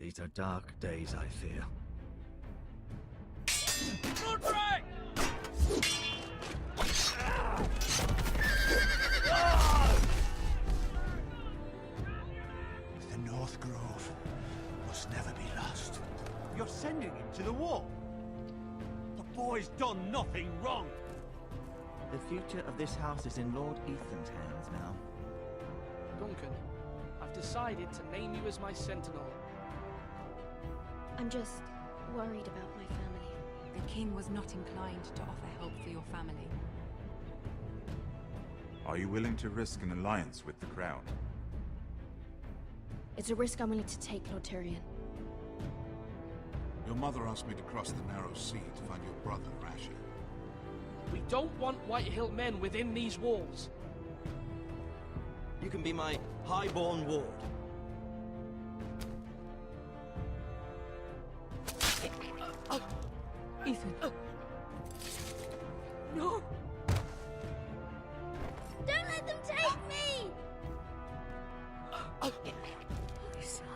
These are dark days, I fear. Roderick! The North Grove must never be lost. You're sending him to the war? The boy's done nothing wrong. The future of this house is in Lord Ethan's hands now. Duncan, I've decided to name you as my sentinel. I'm just worried about my family. The king was not inclined to offer help for your family. Are you willing to risk an alliance with the crown? It's a risk I'm willing to take, Lord Tyrion. Your mother asked me to cross the narrow sea to find your brother, Rasher. We don't want Whitehill men within these walls. You can be my highborn ward. Ethan. No! Don't let them take me! Son.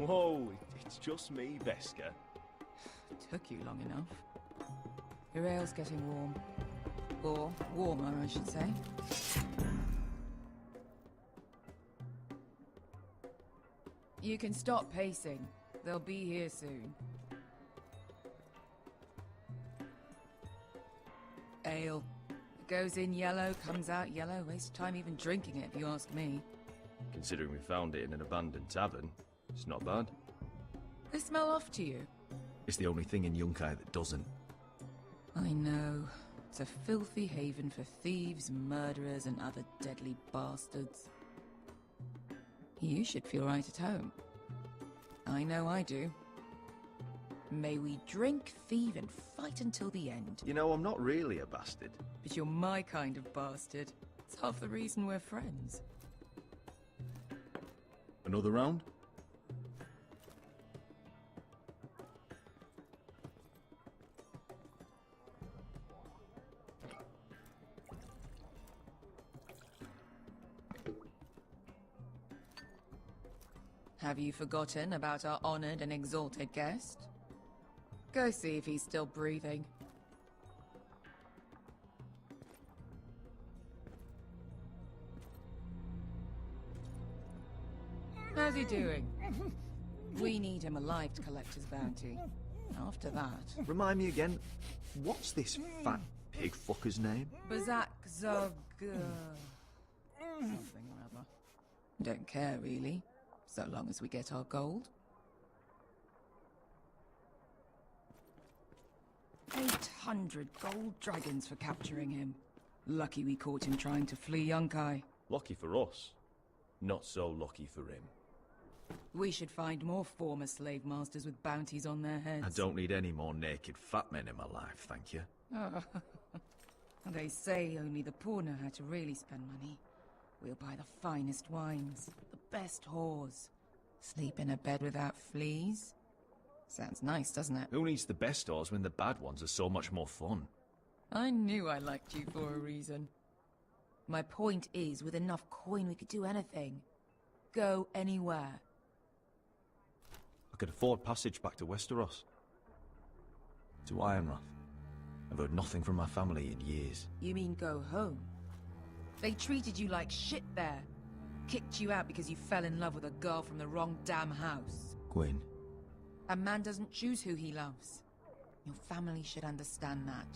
Whoa, it's just me, Veska. Took you long enough. Your ale's getting warm. Or warmer, I should say. You can stop pacing. They'll be here soon. Ale. It goes in yellow, comes out yellow. Waste time even drinking it, if you ask me. Considering we found it in an abandoned tavern, it's not bad. They smell off to you. It's the only thing in Yunkai that doesn't. I know. It's a filthy haven for thieves, murderers, and other deadly bastards. You should feel right at home. I know I do. May we drink, thieve, and fight until the end. You know, I'm not really a bastard. But you're my kind of bastard. It's half the reason we're friends. Another round? Have you forgotten about our honored and exalted guest? Go see if he's still breathing. How's he doing? We need him alive to collect his bounty. After that... Remind me again, what's this fat pig fucker's name? Bazak Zog... something or other. Don't care, really. So long as we get our gold. 800 gold dragons for capturing him. Lucky we caught him trying to flee Yunkai. Lucky for us. Not so lucky for him. We should find more former slave masters with bounties on their heads. I don't need any more naked fat men in my life, thank you. They say only the poor know how to really spend money. We'll buy the finest wines, the best whores. Sleep in a bed without fleas. Sounds nice, doesn't it? Who needs the best whores when the bad ones are so much more fun? I knew I liked you for a reason. My point is, with enough coin we could do anything. Go anywhere. I could afford passage back to Westeros. To Ironrath. I've heard nothing from my family in years. You mean go home? They treated you like shit there. Kicked you out because you fell in love with a girl from the wrong damn house. Gwyn. A man doesn't choose who he loves. Your family should understand that.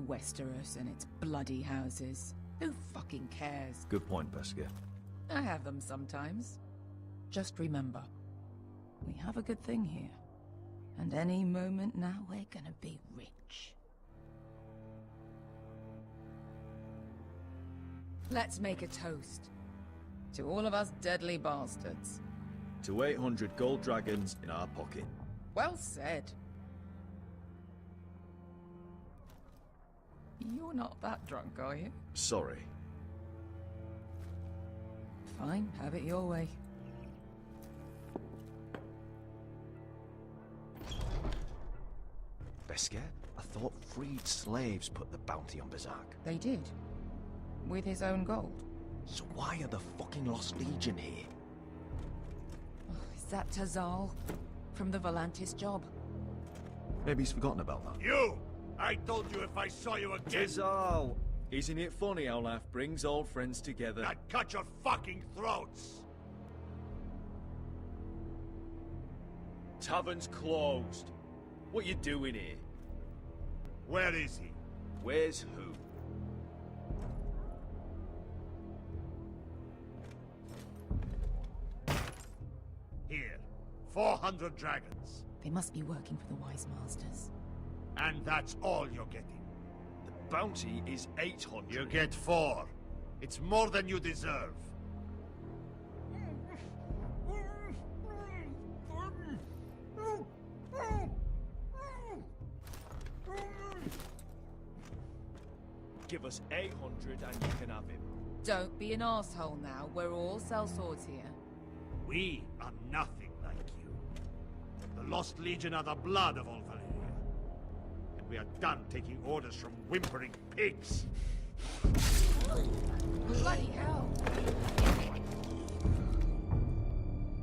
Westeros and its bloody houses. Who fucking cares? Good point, Veska. I have them sometimes. Just remember, we have a good thing here. And any moment now, we're gonna be rich. Let's make a toast. To all of us deadly bastards. To 800 gold dragons in our pocket. Well said. You're not that drunk, are you? Sorry. Fine, have it your way. Beskar? I thought freed slaves put the bounty on Berserk. They did. With his own gold. So why are the fucking Lost Legion here? Is that Tazal? From the Volantis job? Maybe he's forgotten about that. You! I told you if I saw you again, Tazal! Isn't it funny how life brings old friends together? I'd cut your fucking throats! Tavern's closed. What you doing here? Where is he? Where's who? Here. 400 dragons. They must be working for the Wise Masters. And that's all you're getting. The bounty is 800. You get 4. It's more than you deserve. Give us 800 and you can have him. Don't be an asshole now. We're all sellswords here. We are nothing like you. The Lost Legion are the blood of all Valyria. And we are done taking orders from whimpering pigs. Bloody hell!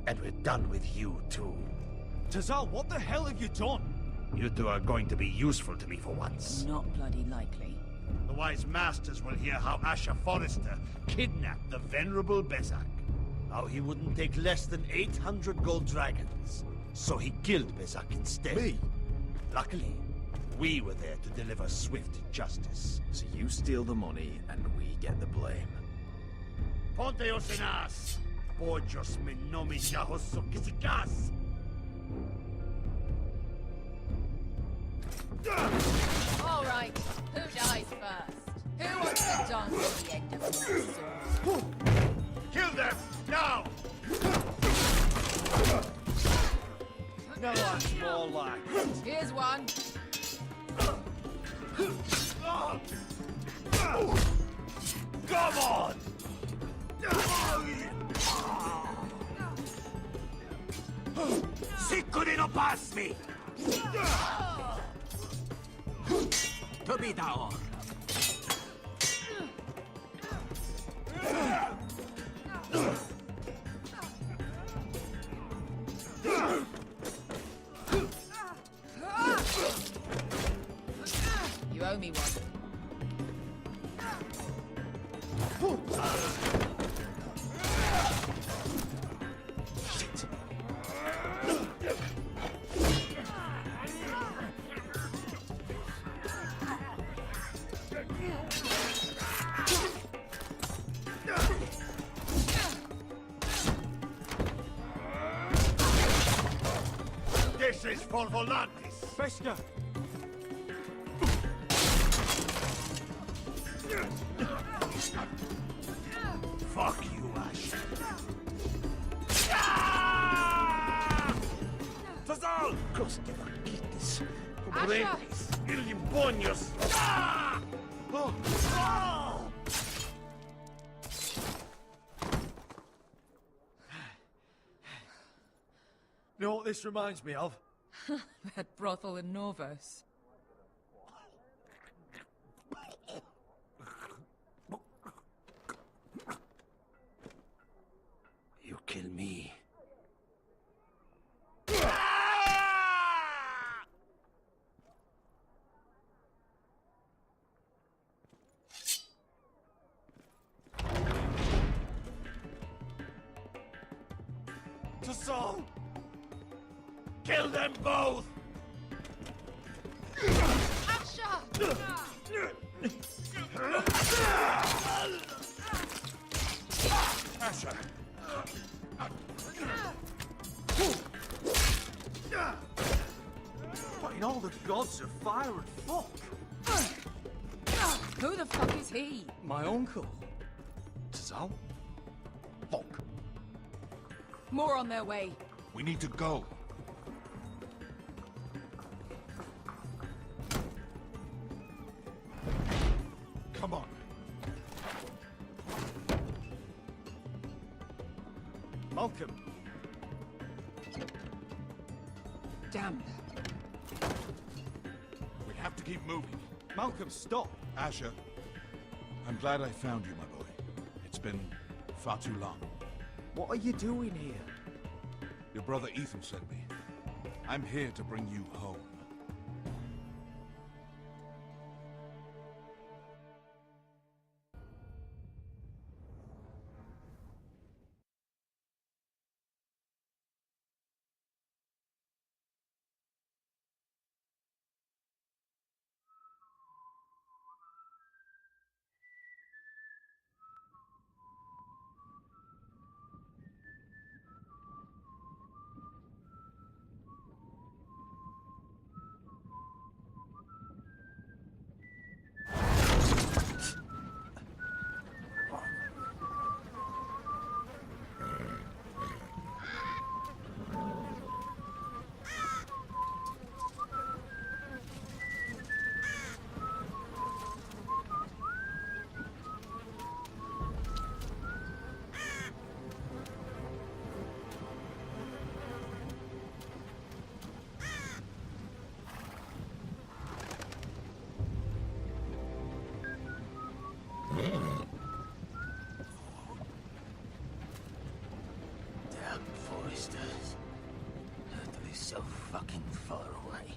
And we're done with you too. Tazal, what the hell have you done? You two are going to be useful to me for once. Not bloody likely. The Wise Masters will hear how House Forrester kidnapped the venerable Berserk. How he wouldn't take less than 800 gold dragons. So he killed Berserk instead. Me? Luckily, we were there to deliver swift justice. So you steal the money and we get the blame. Ponteos en as! Pojos me nomi jahoso kisikas! All right, who dies first? Who wants to dance at the end of my sword? Kill them! Now! No, that's more like it. Here's one. Come on! Siku de no pass me! To be down. You owe me one. Shit. This is for Volantis! Beskar! Fuck you, Ash. Tazal! Cross the vaquitis. Comprendis. Ilimbonios. You know what this reminds me of? That brothel in Norvos. You kill me. Tazal! Kill them both! Asher! tea. My uncle? Tazal? Fuck. More on their way. We need to go. Come on. Malcolm! Damn. We have to keep moving. Malcolm, stop! Asher, I'm glad I found you, my boy. It's been far too long. What are you doing here? Your brother Ethan sent me. I'm here to bring you home. Damn Forresters. They're so fucking far away.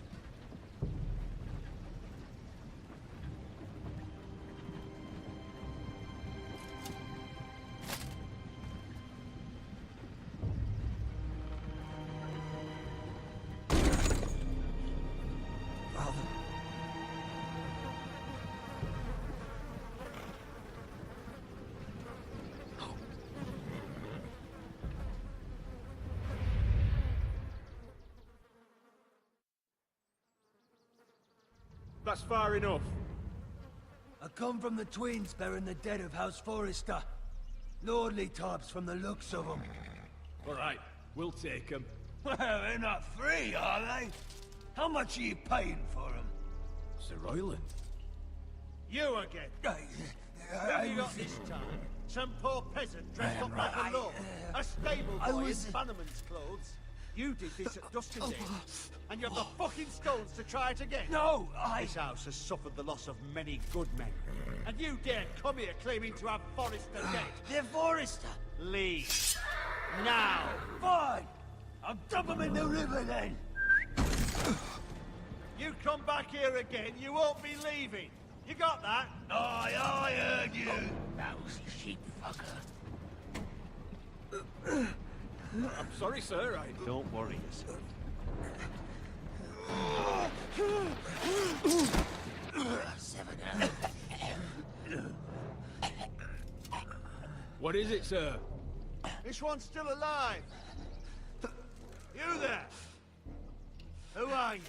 Father. That's far enough. I come from the twins bearing the dead of House Forrester. Lordly types from the looks of them. All right, we'll take them. Well, they're not free, are they? How much are you paying for them? Sir Royland. You again. What have you got this time? Some poor peasant dressed up like a lord. A stable boy in Bannerman's clothes. You did this at Dustin Day. And you have the fucking stones to try it again. No, This house has suffered the loss of many good men. And you dare come here claiming to have Forrester dead. They're Forrester. Leave. Now. Fine. I'll dump them in the river then. You come back here again, you won't be leaving. You got that? I heard you. Lousy sheep fucker. I'm sorry, sir. Don't worry yourself. What is it, sir? This one's still alive. You there. Who are you?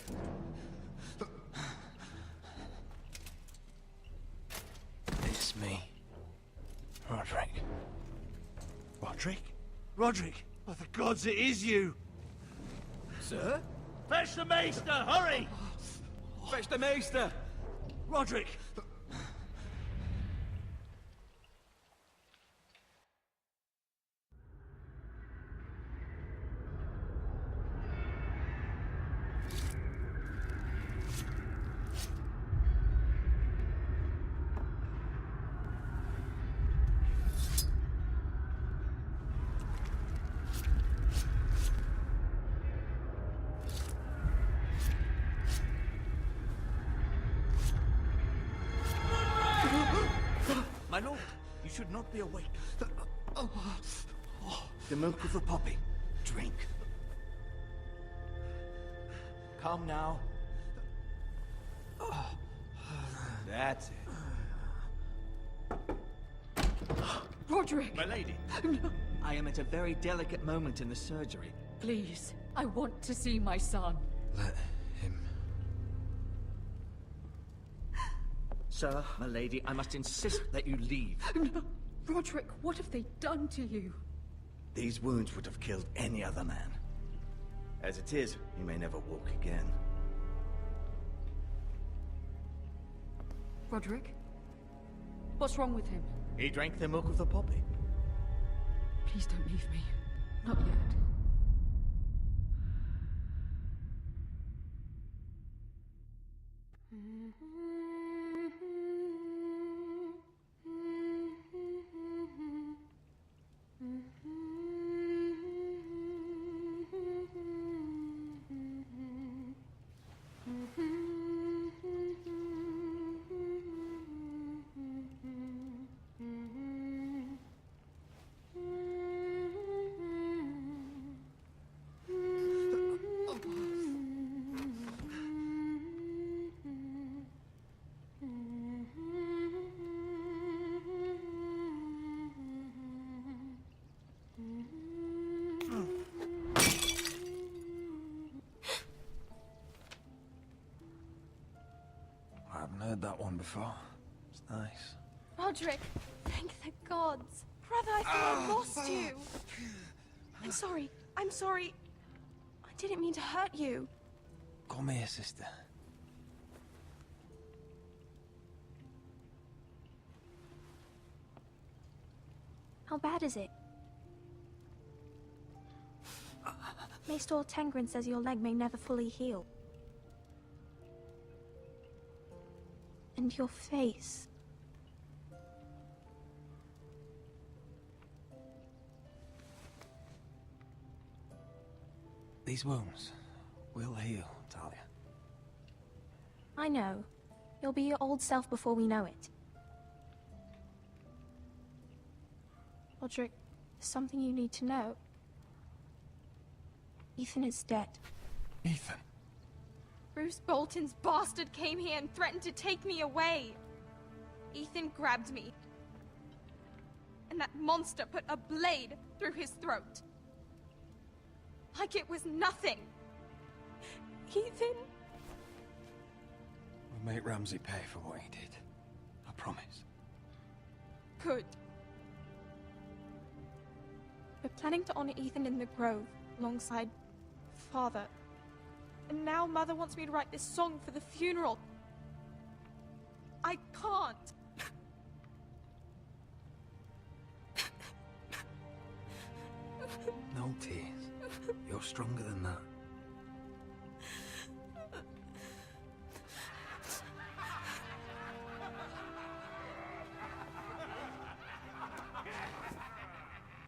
It's me. Roderick. Roderick? Roderick? Oh, the gods, it is you. Sir? Fetch the maester, hurry! Fetch the maester! Roderick! My lord, you should not be awake. The milk of the poppy. Drink. Come now. That's it. Roderick! My lady. I am at a very delicate moment in the surgery. Please, I want to see my son. Let him. Sir, my lady, I must insist that you leave. No. Roderick, what have they done to you? These wounds would have killed any other man. As it is, he may never walk again. Roderick? What's wrong with him? He drank the milk of the poppy. Please don't leave me. Not yet. I haven't heard that one before. It's nice. Roderick, thank the gods. Brother, I thought I lost you. I'm sorry. I'm sorry. I didn't mean to hurt you. Come here, sister. How bad is it? Maester Tengrin says your leg may never fully heal. And your face. These wounds will heal, Talia. I know. You'll be your old self before we know it. Roderick, there's something you need to know. Ethan is dead. Ethan? Bruce Bolton's bastard came here and threatened to take me away. Ethan grabbed me. And that monster put a blade through his throat. Like it was nothing. Ethan? We'll make Ramsay pay for what he did. I promise. Good. We're planning to honor Ethan in the Grove, alongside Father. And now Mother wants me to write this song for the funeral. I can't. No tears. You're stronger than that.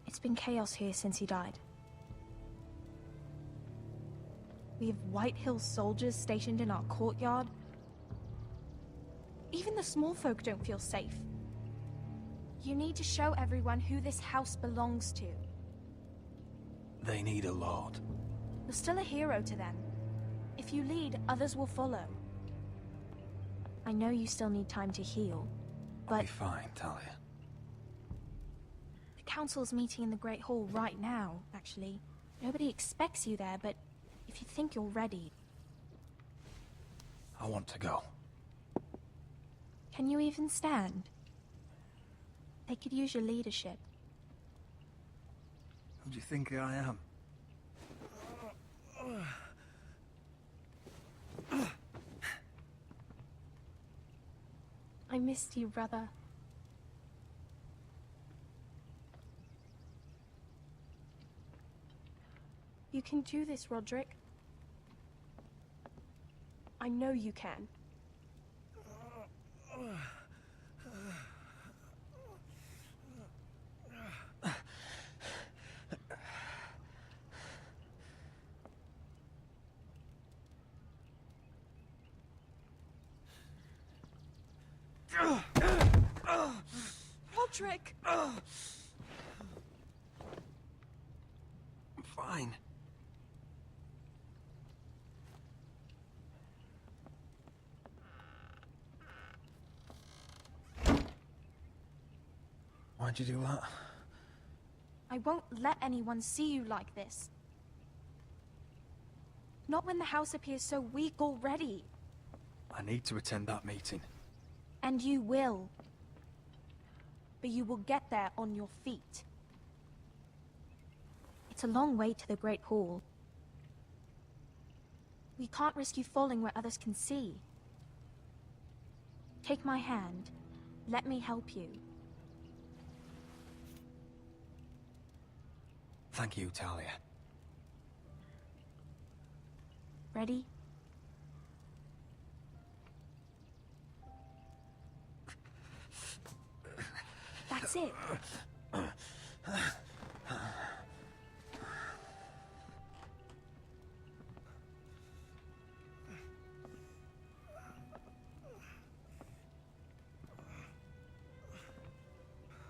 It's been chaos here since he died. We have White Hills soldiers stationed in our courtyard. Even the small folk don't feel safe. You need to show everyone who this house belongs to. They need a lord. You're still a hero to them. If you lead, others will follow. I know you still need time to heal, I'll but be fine, Talia. the council's meeting in the Great Hall right now, actually. Nobody expects you there, but if you think you're ready... I want to go. Can you even stand? They could use your leadership. Who do you think I am? I missed you, brother. You can do this, Roderick. I know you can. Roderick! I'm fine. Why'd you do that? I won't let anyone see you like this. Not when the house appears so weak already. I need to attend that meeting. And you will. But you will get there on your feet. It's a long way to the Great Hall. We can't risk you falling where others can see. Take my hand. Let me help you. Thank you, Talia. Ready? That's it.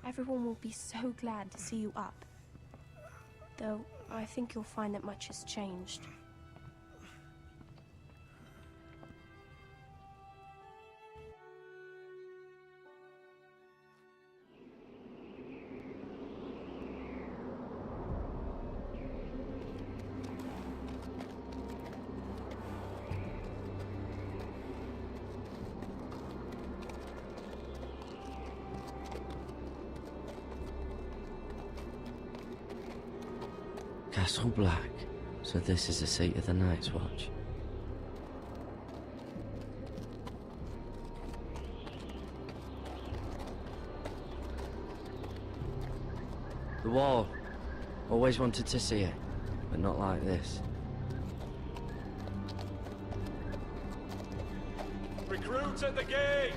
Everyone will be so glad to see you up. Though, I think you'll find that much has changed. Castle Black. So this is the seat of the Night's Watch. The wall. Always wanted to see it, but not like this. Recruits at the gate!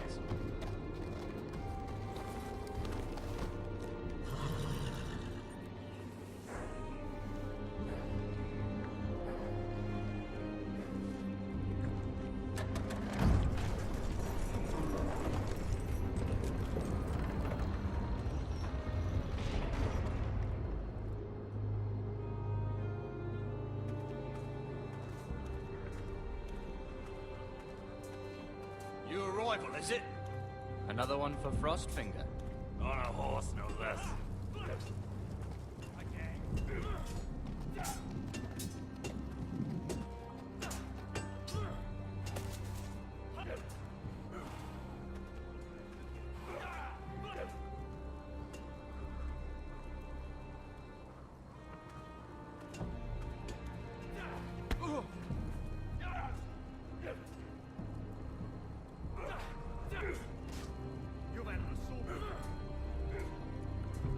New arrival, is it? Another one for Frostfinger. On a horse, no less.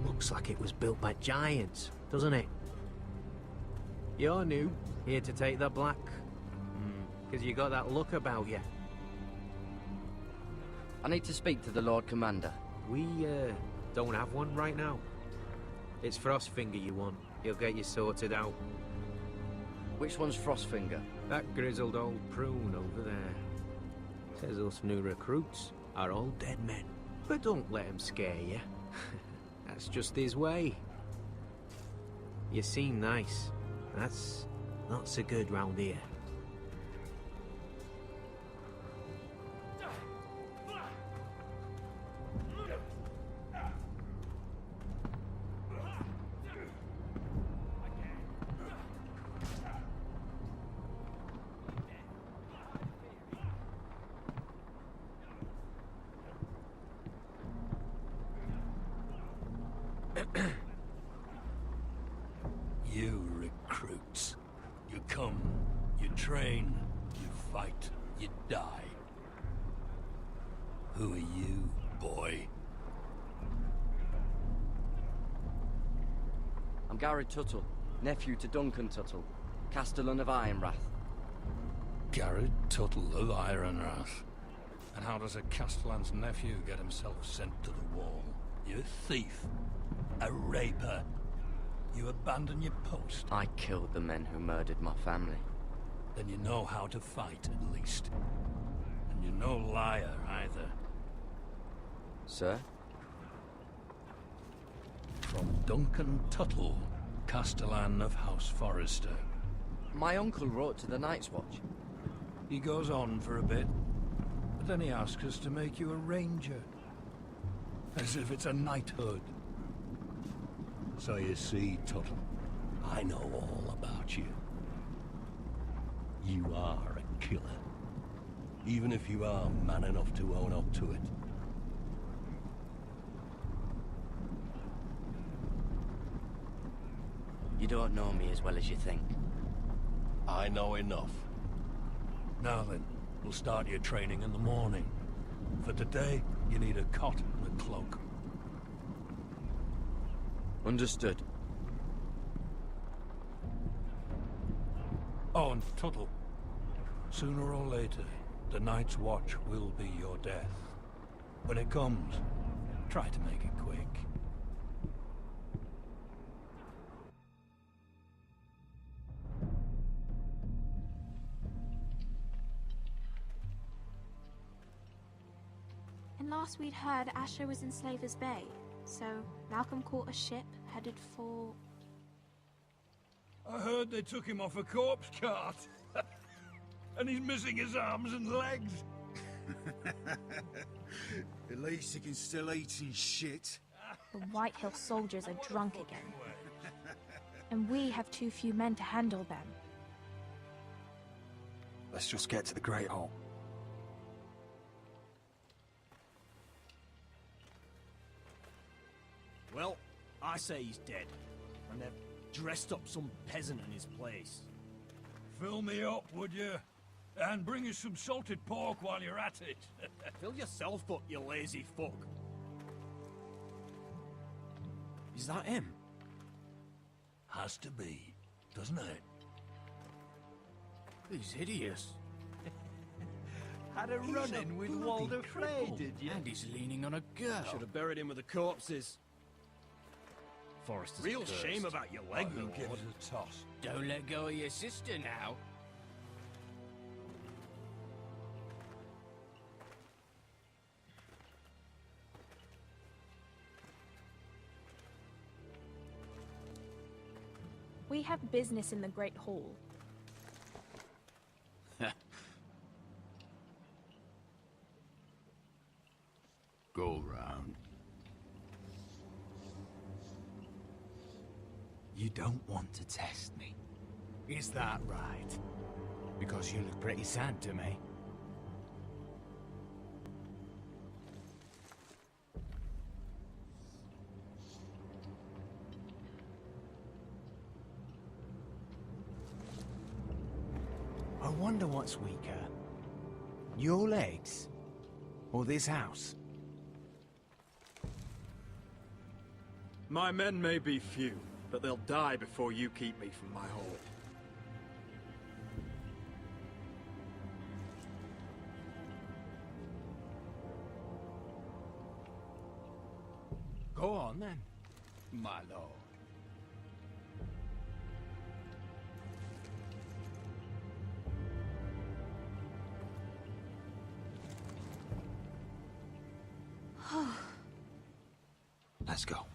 Looks like it was built by giants, doesn't it? You're new, here to take the black. Because you got that look about you. I need to speak to the Lord Commander. We, don't have one right now. It's Frostfinger you want. He'll get you sorted out. Which one's Frostfinger? That grizzled old prune over there. Says us new recruits are all dead men. But don't let him scare you. That's just his way. You seem nice. That's not so good round here. You recruits. You come, you train, you fight, you die. Who are you, boy? I'm Gary Tuttle, nephew to Duncan Tuttle, Castellan of Ironrath. Garrett Tuttle of Ironrath. And how does a Castellan's nephew get himself sent to the wall? You thief. A raper. You abandon your post. I killed the men who murdered my family. Then you know how to fight, at least. And you're no liar, either. Sir? From Duncan Tuttle, Castellan of House Forrester. My uncle wrote to the Night's Watch. He goes on for a bit, but then he asks us to make you a ranger. As if it's a knighthood. So you see, Tuttle, I know all about you. You are a killer. Even if you are man enough to own up to it. You don't know me as well as you think. I know enough. Now then, we'll start your training in the morning. For today, you need a cot and a cloak. Understood. Oh, and Tuttle. Sooner or later, the Night's Watch will be your death. When it comes, try to make it quick. And last we'd heard, Asher was in Slaver's Bay. So, Malcolm caught a ship headed for... I heard they took him off a corpse cart. And he's missing his arms and legs. At least he can still eat his shit. The White Hill soldiers are drunk again. And we have too few men to handle them. Let's just get to the Great Hall. Well, I say he's dead. And they've dressed up some peasant in his place. Fill me up, would you? And bring us some salted pork while you're at it. Fill yourself up, you lazy fuck. Is that him? Has to be, doesn't it? He's hideous. Had a run-in with Walder Frey, did you? And he's leaning on a girl. Should have buried him with the corpses. Forrester's Real cursed. shame about your leg, Who my gives lord. it a toss? Don't let go of your sister now. We have business in the Great Hall. Go round. You don't want to test me. Is that right? Because you look pretty sad to me. I wonder what's weaker. Your legs? Or this house? My men may be few, but they'll die before you keep me from my hole. Go on then, my lord. Let's go.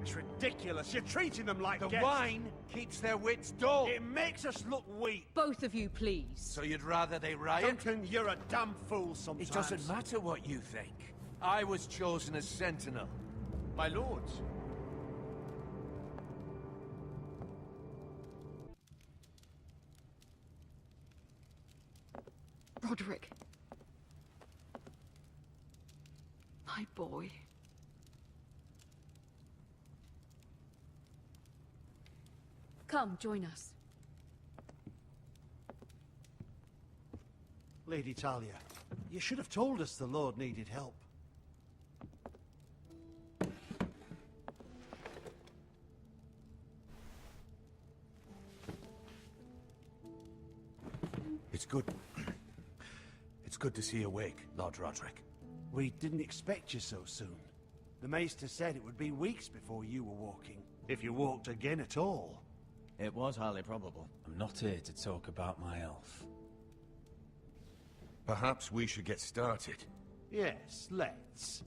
It's ridiculous. You're treating them like The guests. wine keeps their wits dull. It makes us look weak. Both of you, please. So you'd rather they riot? Duncan, you're a damn fool sometimes. It doesn't matter what you think. I was chosen as sentinel. My lords. Roderick. My boy. Come, join us. Lady Talia, you should have told us the Lord needed help. It's good. It's good to see you awake, Lord Roderick. We didn't expect you so soon. The Maester said it would be weeks before you were walking, if you walked again at all. It was highly probable. I'm not here to talk about my elf. Perhaps we should get started. Yes, let's.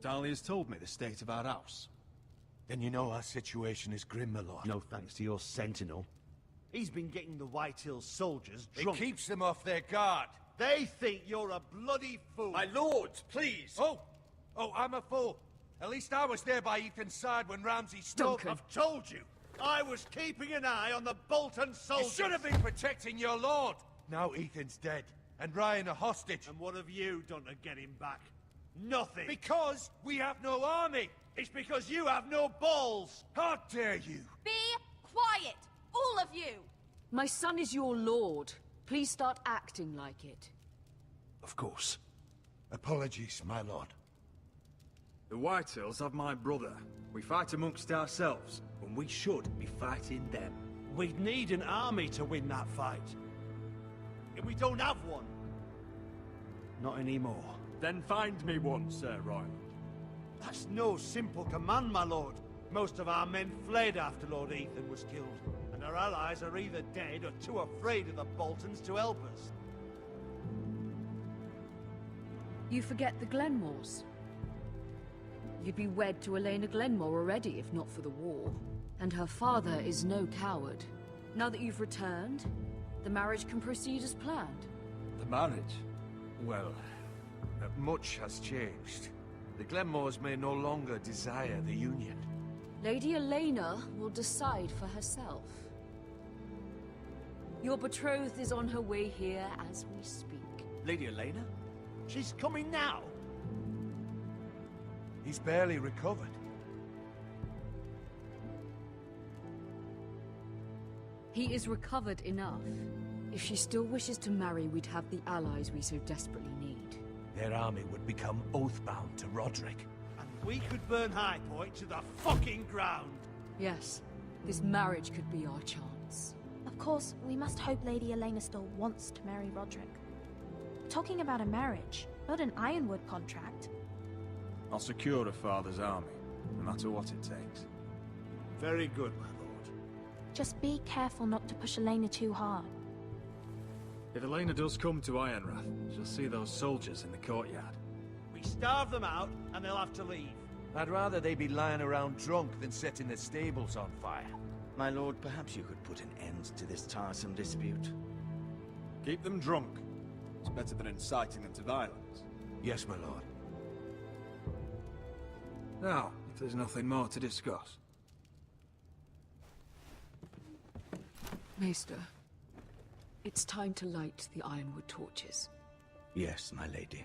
Dahlia's told me the state of our house. Then you know our situation is grim, my lord. No thanks to your sentinel. He's been getting the White Hill soldiers drunk. It keeps them off their guard. They think you're a bloody fool. My lords, please! Oh, I'm a fool. At least I was there by Ethan's side when Ramsay stopped. I've told you. I was keeping an eye on the Bolton You soldiers. should have been protecting your lord. Now Ethan's dead. and Ryan a hostage. And what have you done to get him back? Nothing. Because we have no army. It's because you have no balls. How dare you? Be quiet, all of you! My son is your lord. Please start acting like it. Of course. Apologies, my lord. The Whitehills have my brother. We fight amongst ourselves, when we should be fighting them. We'd need an army to win that fight. And we don't have one. Not anymore. Then find me one, Sir Royland. That's no simple command, my lord. Most of our men fled after Lord Ethan was killed, and our allies are either dead or too afraid of the Boltons to help us. You forget the Glenmores. You'd be wed to Elena Glenmore already, if not for the war. And her father is no coward. Now that you've returned, the marriage can proceed as planned. The marriage? Well, much has changed. The Glenmores may no longer desire the union. Lady Elena will decide for herself. Your betrothed is on her way here as we speak. Lady Elena? She's coming now? He's barely recovered. He is recovered enough. If she still wishes to marry, we'd have the allies we so desperately need. Their army would become oath-bound to Roderick. And we could burn High Point to the fucking ground! Yes, this marriage could be our chance. Of course, we must hope Lady Elena still wants to marry Roderick. Talking about a marriage, not an Ironwood contract. I'll secure her father's army, no matter what it takes. Very good, my lord. Just be careful not to push Elena too hard. If Elena does come to Ironrath, she'll see those soldiers in the courtyard. We starve them out, and they'll have to leave. I'd rather they be lying around drunk than setting the stables on fire. My lord, perhaps you could put an end to this tiresome dispute. Keep them drunk. It's better than inciting them to violence. Yes, my lord. Now, if there's nothing more to discuss. Maester, it's time to light the Ironwood torches. Yes, my lady.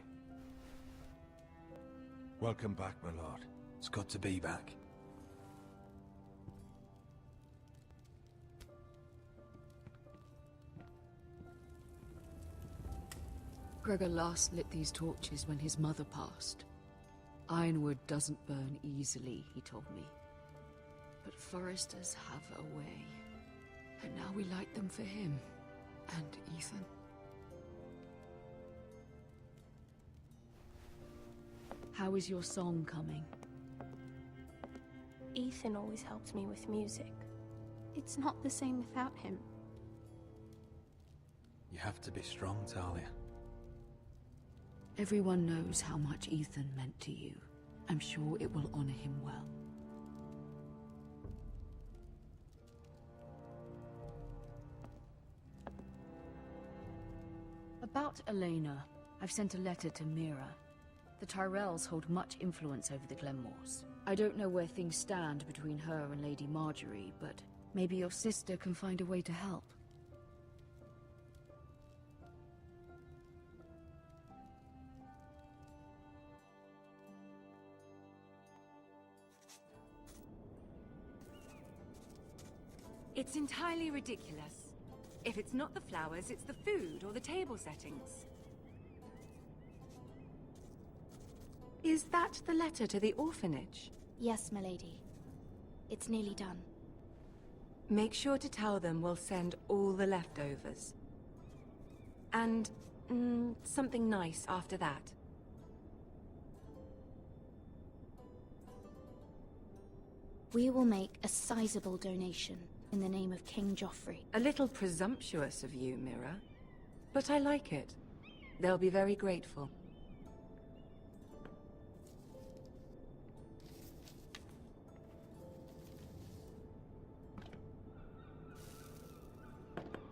Welcome back, my lord. It's good to be back. Gregor last lit these torches when his mother passed. Ironwood doesn't burn easily, he told me. But Forresters have a way. And now we light them for him. And Ethan. How is your song coming? Ethan always helps me with music. It's not the same without him. You have to be strong, Talia. Everyone knows how much Ethan meant to you. I'm sure it will honor him well. About Elena, I've sent a letter to Mira. The Tyrells hold much influence over the Glenmores. I don't know where things stand between her and Lady Marjorie, but maybe your sister can find a way to help. It's entirely ridiculous. If it's not the flowers, it's the food or the table settings. Is that the letter to the orphanage? Yes, my lady. It's nearly done. Make sure to tell them we'll send all the leftovers. And, something nice after that. We will make a sizable donation in the name of King Joffrey. A little presumptuous of you, Mira. But I like it. They'll be very grateful.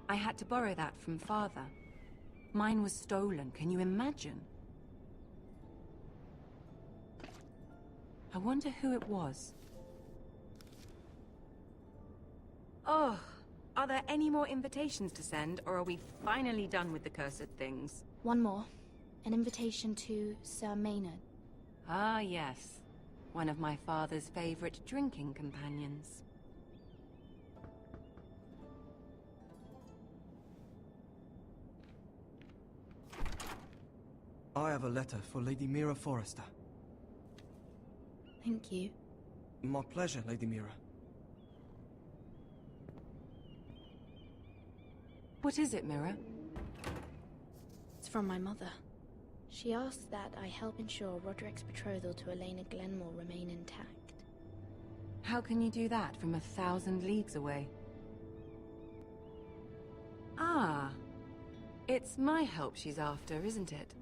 I had to borrow that from Father. Mine was stolen, can you imagine? I wonder who it was. Oh, are there any more invitations to send, or are we finally done with the cursed things? One more. An invitation to Sir Maynard. Ah, yes. One of my father's favorite drinking companions. I have a letter for Lady Mira Forrester. Thank you. My pleasure, Lady Mira. What is it, Mira? It's from my mother. She asks that I help ensure Roderick's betrothal to Elena Glenmore remain intact. How can you do that from 1,000 leagues away? Ah, it's my help she's after, isn't it?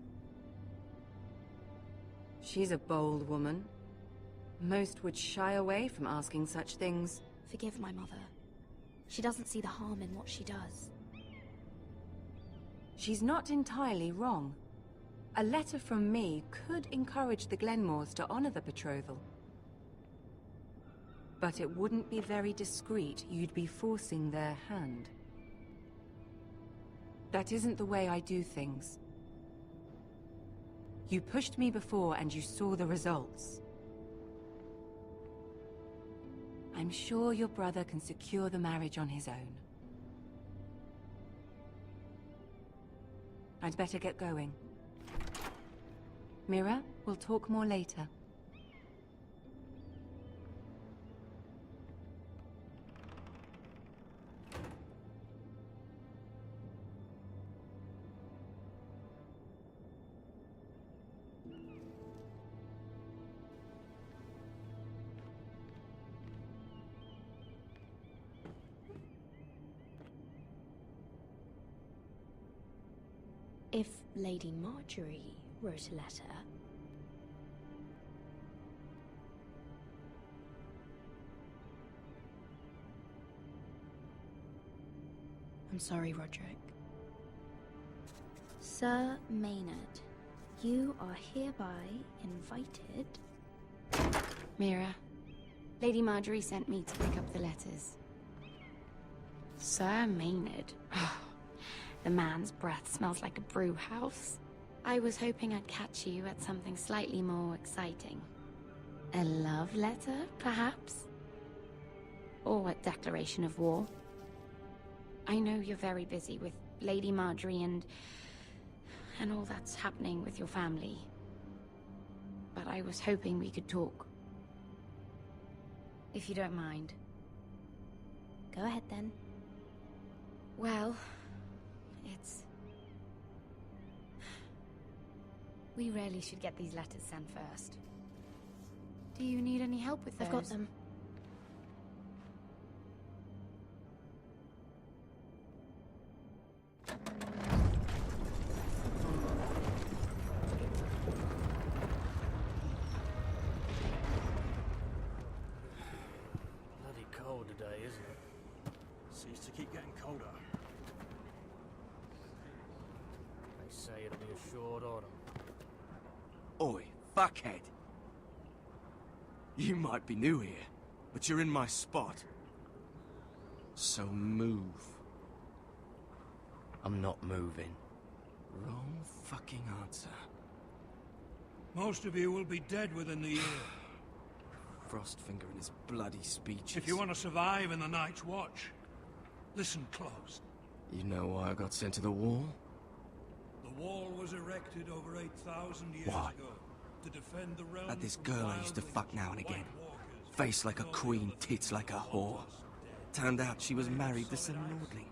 She's a bold woman. Most would shy away from asking such things. Forgive my mother. She doesn't see the harm in what she does. She's not entirely wrong. A letter from me could encourage the Glenmores to honor the betrothal. But it wouldn't be very discreet. You'd be forcing their hand. That isn't the way I do things. You pushed me before and you saw the results. I'm sure your brother can secure the marriage on his own. I'd better get going. Mira, we'll talk more later. If Lady Marjorie wrote a letter... I'm sorry, Roderick. Sir Maynard, you are hereby invited... Mira, Lady Marjorie sent me to pick up the letters. Sir Maynard. The man's breath smells like a brew house. I was hoping I'd catch you at something slightly more exciting. A love letter, perhaps? Or a declaration of war. I know you're very busy with Lady Marjorie and all that's happening with your family. But I was hoping we could talk. If you don't mind. Go ahead, then. Well... We really should get these letters sent first. Do you need any help with those? I've got them. Bloody cold today, isn't it? Seems to keep getting colder. They say it'll be a short autumn. Oi, fuckhead. You might be new here, but you're in my spot. So move. I'm not moving. Wrong fucking answer. Most of you will be dead within the year. Frostfinger and his bloody speeches. If you want to survive in the Night's Watch, listen close. You know why I got sent to the wall? The wall was erected over 8,000 years Why? ago to defend the realm. Had this girl I used to fuck now and again. Face like a queen, tits like a whore. Turned out she was married to some lordling.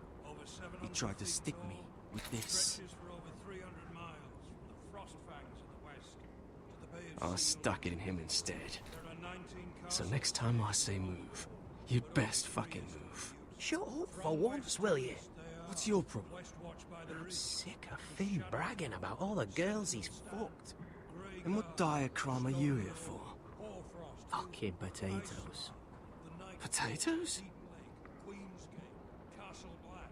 He tried to stick me with this. I stuck it in him instead. So next time I say move, you'd best fucking move. Shut up for once, will you? What's your problem? I'm sick of Finn bragging about all the girls he's fucked. And what dire crime are you here for? Fucking potatoes. Potatoes?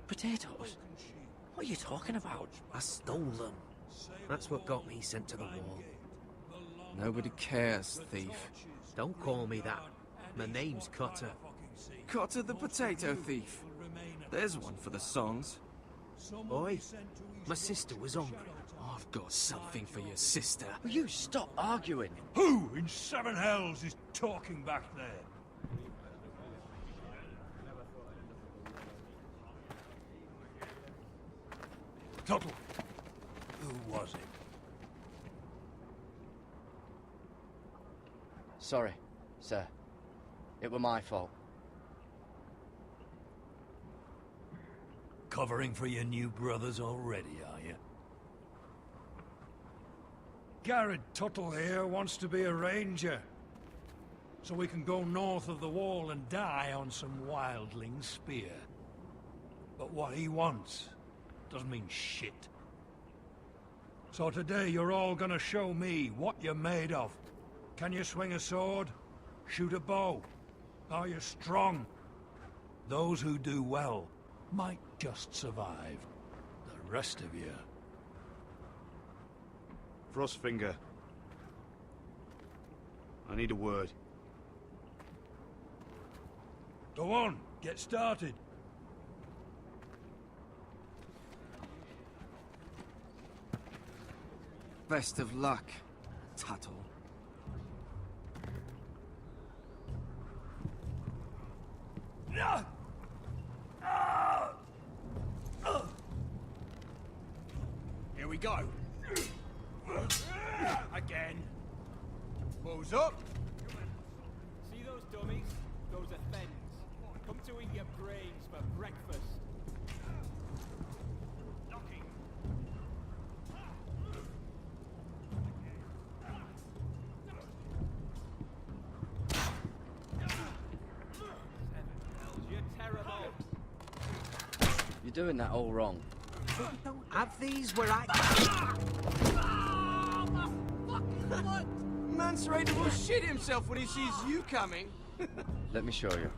Potatoes? What are you talking about? I stole them. That's what got me sent to the wall. Nobody cares, thief. Don't call me that. My name's Cotter. Cotter the potato thief. There's one for the songs. Oi, my sister was hungry. Oh, I've got something for your sister. Will you stop arguing? Who in seven hells is talking back there? Tuttle. Who was it? Sorry, sir. It were my fault. Covering for your new brothers already, are you? Garrett Tuttle here wants to be a ranger. So we can go north of the wall and die on some wildling spear. But what he wants doesn't mean shit. So today you're all gonna show me what you're made of. Can you swing a sword? Shoot a bow? Are you strong? Those who do well might just survive. The rest of you... Frostfinger. I need a word. Go on, get started. Best of luck, Tuttle. Here we go. Again. Balls up. See those dummies? Those are thens. Come to eat your brains for breakfast. You're terrible. You're doing that all wrong. Don't have these where I... Man's ready to shit himself when he sees you coming. Let me show you.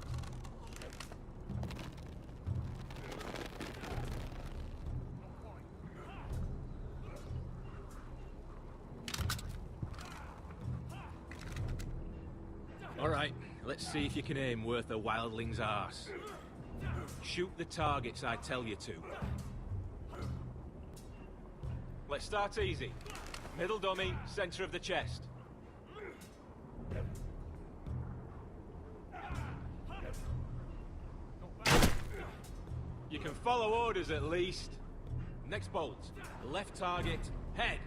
Alright, let's see if you can aim worth a wildling's arse. Shoot the targets I tell you to. Let's start easy. Middle dummy, center of the chest. You can follow orders at least. Next bolt. Left target, head.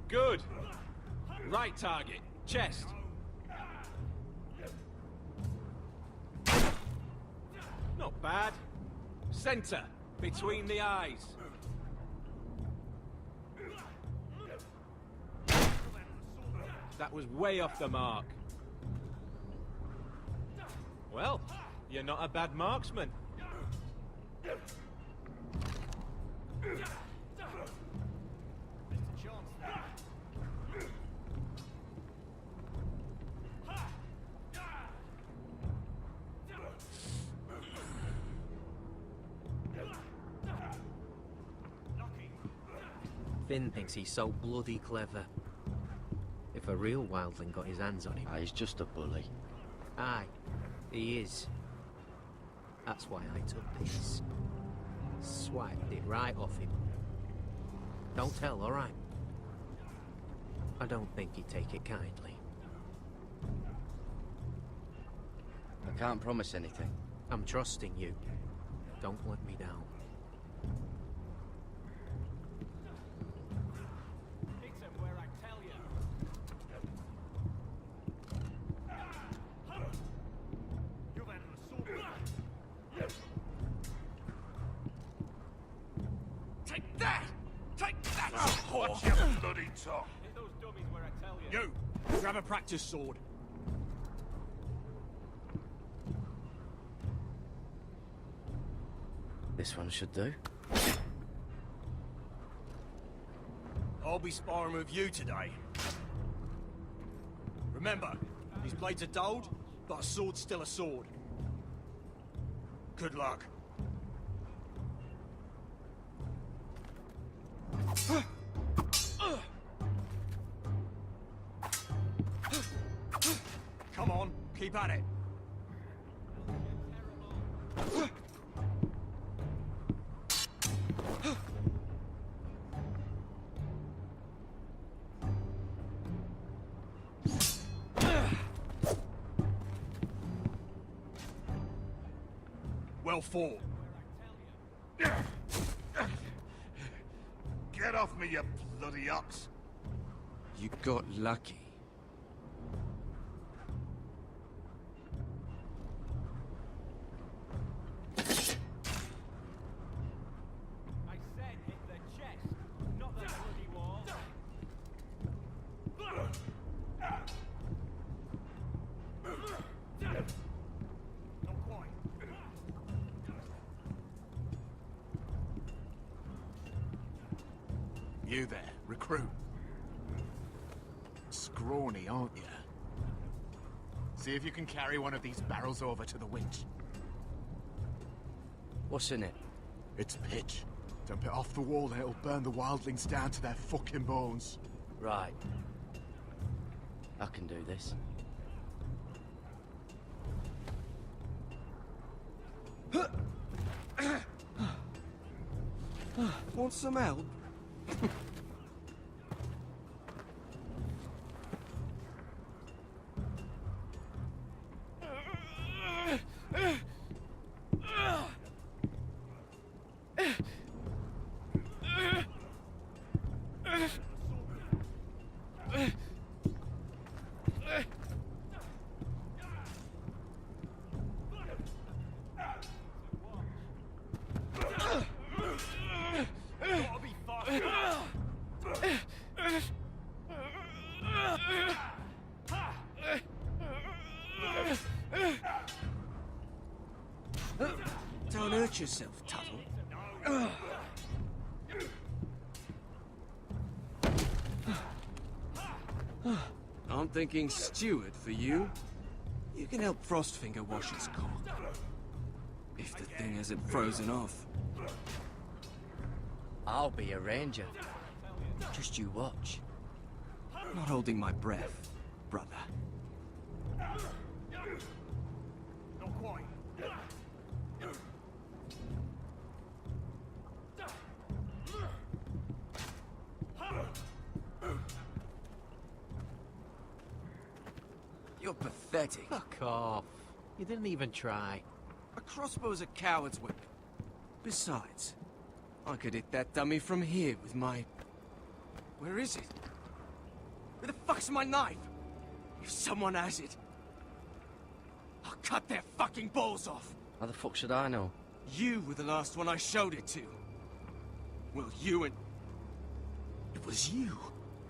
Good. Right target, chest. Not bad. Center, between the eyes. That was way off the mark. Well, you're not a bad marksman. Finn thinks he's so bloody clever. If a real wildling got his hands on him... Ah, he's just a bully. Aye, he is. That's why I took this. Swiped it right off him. Don't tell, alright? I don't think he'd take it kindly. I can't promise anything. I'm trusting you. Don't let me down. Take that! Take that! Watch your bloody tongue! Hit those dummies where I tell you. You! Grab a practice sword. This one should do. I'll be sparring with you today. Remember, these blades are dulled, but a sword's still a sword. Good luck. Come on, keep at it. Well fought. Get off me, you bloody ox. You got lucky. I said hit the chest, not the bloody wall. Not quite. You there, recruit. Scrawny, aren't you? See if you can carry one of these barrels over to the winch. What's in it? It's pitch. Dump it off the wall and it'll burn the wildlings down to their fucking bones. Right. I can do this. Want some help? Don't hurt yourself, Tuttle. I'm thinking steward for you. You can help Frostfinger wash his cock. If the thing hasn't frozen off. I'll be a ranger. Just you watch. Not holding my breath, brother. Not quite. You're pathetic. Fuck off. You didn't even try. A crossbow's a coward's weapon. Besides, I could hit that dummy from here with my... Where is it? Where the fuck's my knife? If someone has it, I'll cut their fucking balls off. How the fuck should I know? You were the last one I showed it to. Well, you and... It was you.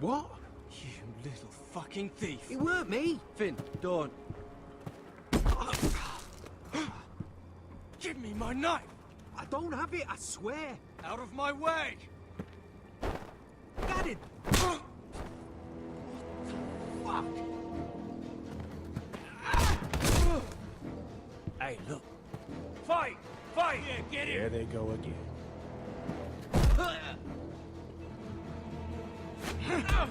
What? You little fucking thief. It weren't me. Finn, don't. Give me my knife! I don't have it, I swear. Out of my way! Got it. Fuck! Hey, look. Fight! Fight! Yeah, get it! There they go again. Get up!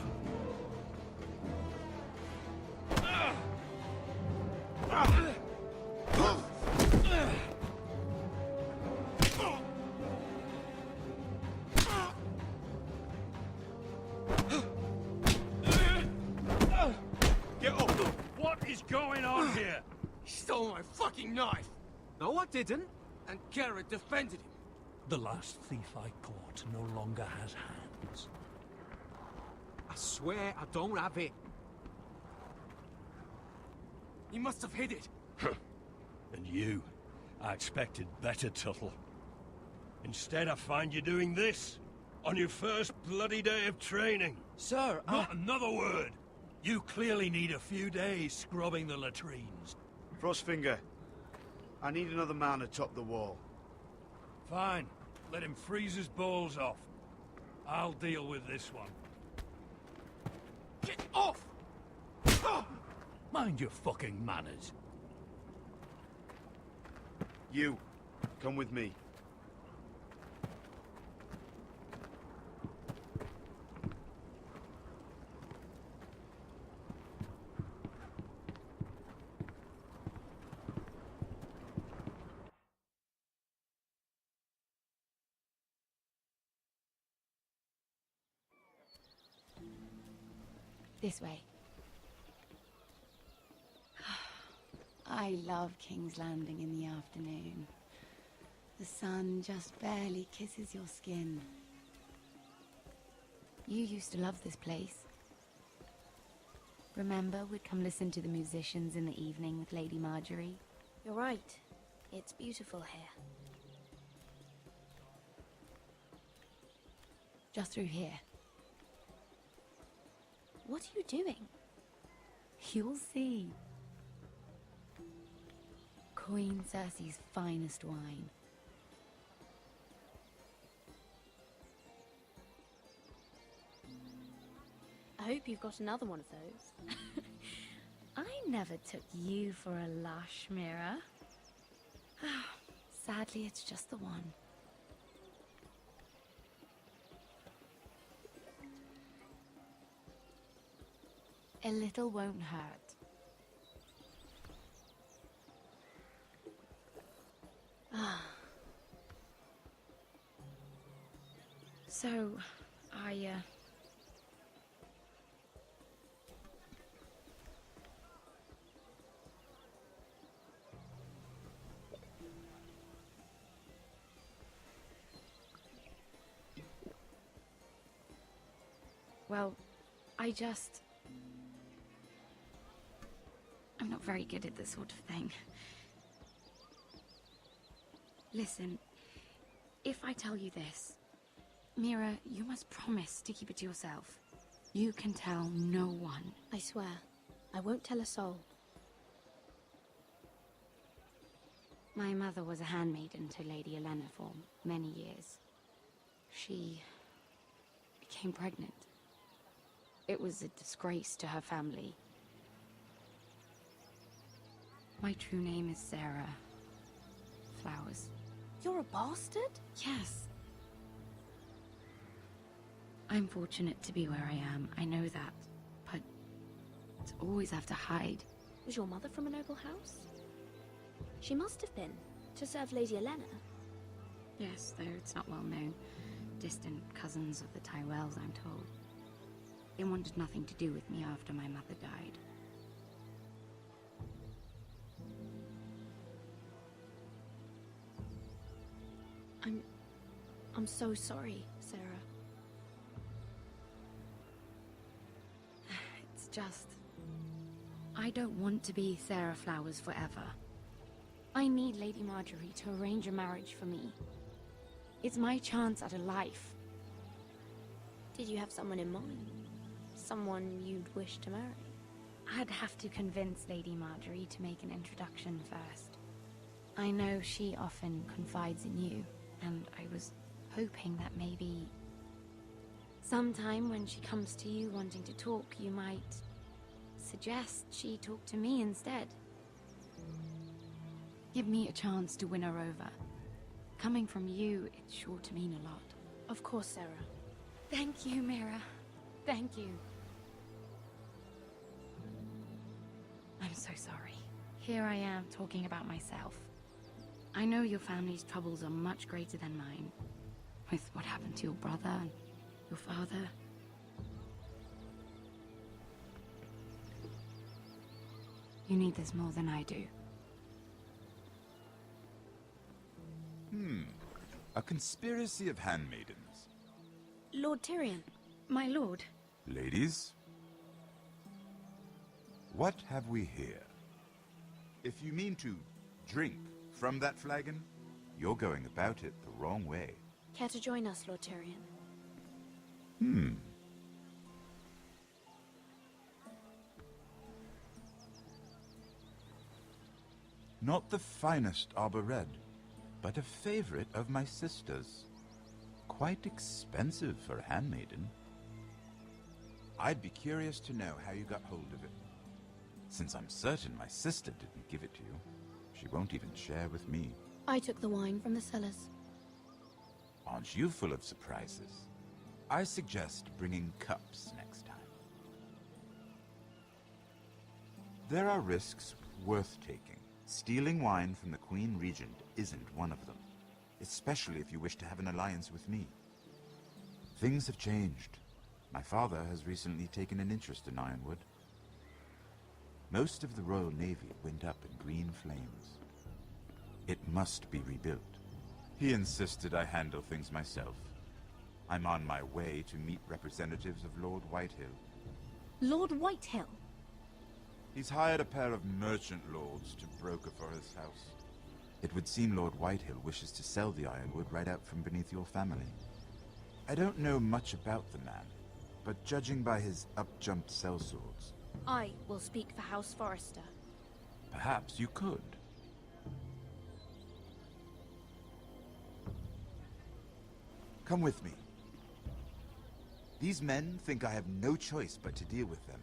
What is going on here? He stole my fucking knife! No, I didn't. And Garrett defended him. The last thief I caught no longer has hands. I swear I don't have it. He must have hid it. And you? I expected better, Tuttle. Instead, I find you doing this on your first bloody day of training. Sir, Not another word! You clearly need a few days scrubbing the latrines. Frostfinger, I need another man atop the wall. Fine. Let him freeze his balls off. I'll deal with this one. Get off! Mind your fucking manners. You, come with me. This way. I love King's Landing in the afternoon. The sun just barely kisses your skin. You used to love this place. Remember, we'd come listen to the musicians in the evening with Lady Marjorie? You're right. It's beautiful here. Just through here. What are you doing? You'll see. Queen Cersei's finest wine. I hope you've got another one of those. I never took you for a lush, Mira. Sadly, it's just the one. A little won't hurt. So, well, I'm not very good at this sort of thing. Listen, if I tell you this, Mira, you must promise to keep it to yourself. You can tell no one. I swear, I won't tell a soul. My mother was a handmaiden to Lady Olenna for many years. She became pregnant. It was a disgrace to her family. My true name is Sarah Flowers. You're a bastard? Yes. I'm fortunate to be where I am, I know that. But to always have to hide. Was your mother from a noble house? She must have been, to serve Lady Olenna. Yes, though it's not well known. Distant cousins of the Tyrells, I'm told. They wanted nothing to do with me after my mother died. I'm so sorry, Sarah. It's just... I don't want to be Sarah Flowers forever. I need Lady Marjorie to arrange a marriage for me. It's my chance at a life. Did you have someone in mind? Someone you'd wish to marry? I'd have to convince Lady Marjorie to make an introduction first. I know she often confides in you, and I was hoping that maybe... sometime when she comes to you wanting to talk, you might suggest she talk to me instead. Give me a chance to win her over. Coming from you, it's sure to mean a lot. Of course, Sarah. Thank you, Mira. Thank you. I'm so sorry. Here I am talking about myself. I know your family's troubles are much greater than mine. With what happened to your brother and your father. You need this more than I do. A conspiracy of handmaidens. Lord Tyrion. My lord. Ladies, what have we here? If you mean to drink from that flagon, you're going about it the wrong way. Care to join us, Lord Tyrion? Not the finest arbor red, but a favorite of my sister's. Quite expensive for a handmaiden. I'd be curious to know how you got hold of it. Since I'm certain my sister didn't give it to you, she won't even share with me. I took the wine from the cellars. Aren't you full of surprises? I suggest bringing cups next time. There are risks worth taking. Stealing wine from the Queen Regent isn't one of them, especially if you wish to have an alliance with me. Things have changed. My father has recently taken an interest in Ironwood. Most of the Royal Navy went up in green flames. It must be rebuilt. He insisted I handle things myself. I'm on my way to meet representatives of Lord Whitehill. Lord Whitehill? He's hired a pair of merchant lords to broker for his house. It would seem Lord Whitehill wishes to sell the ironwood right out from beneath your family. I don't know much about the man, but judging by his up-jumped sellswords... I will speak for House Forrester. Perhaps you could. Come with me. These men think I have no choice but to deal with them.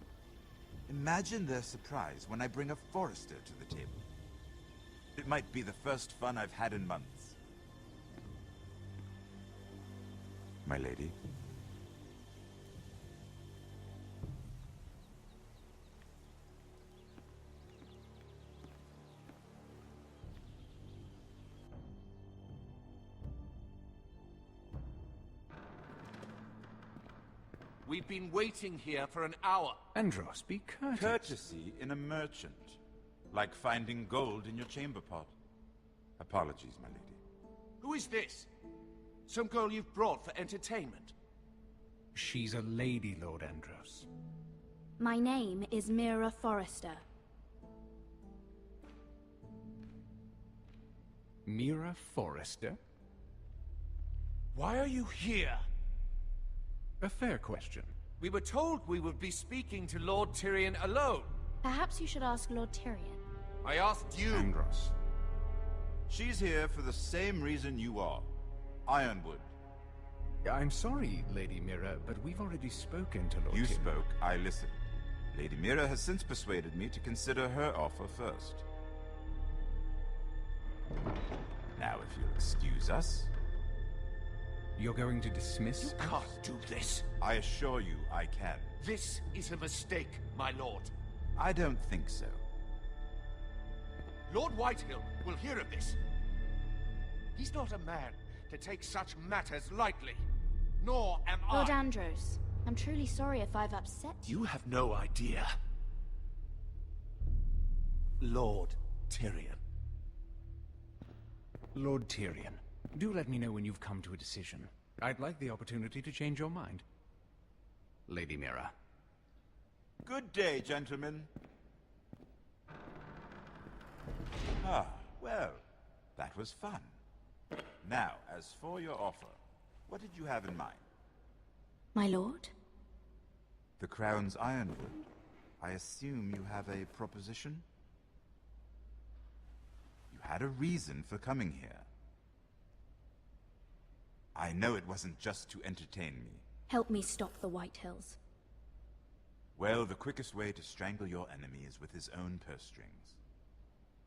Imagine their surprise when I bring a Forrester to the table. It might be the first fun I've had in months. My lady. We've been waiting here for an hour. Andros, be courteous. Courtesy in a merchant. Like finding gold in your chamber pot. Apologies, my lady. Who is this? Some girl you've brought for entertainment? She's a lady, Lord Andros. My name is Mira Forrester. Mira Forrester? Why are you here? A fair question. We were told we would be speaking to Lord Tyrion alone. Perhaps you should ask Lord Tyrion. I asked you. Andros. She's here for the same reason you are. Ironwood. I'm sorry, Lady Mira, but we've already spoken to Lord You Tyrion. spoke, I listened. Lady Mira has since persuaded me to consider her offer first. Now, if you'll excuse us... You're going to dismiss You can't do this. I assure you I can. This is a mistake, my lord. I don't think so. Lord Whitehill will hear of this. He's not a man to take such matters lightly. Nor am I. Lord Andros, I'm truly sorry if I've upset you. You have no idea. Lord Tyrion. Lord Tyrion, do let me know when you've come to a decision. I'd like the opportunity to change your mind. Lady Mira. Good day, gentlemen. Ah, well, that was fun. Now, as for your offer, what did you have in mind? My lord? The Crown's Ironwood. I assume you have a proposition? You had a reason for coming here. I know it wasn't just to entertain me. Help me stop the Whitehills. Well, the quickest way to strangle your enemy is with his own purse strings.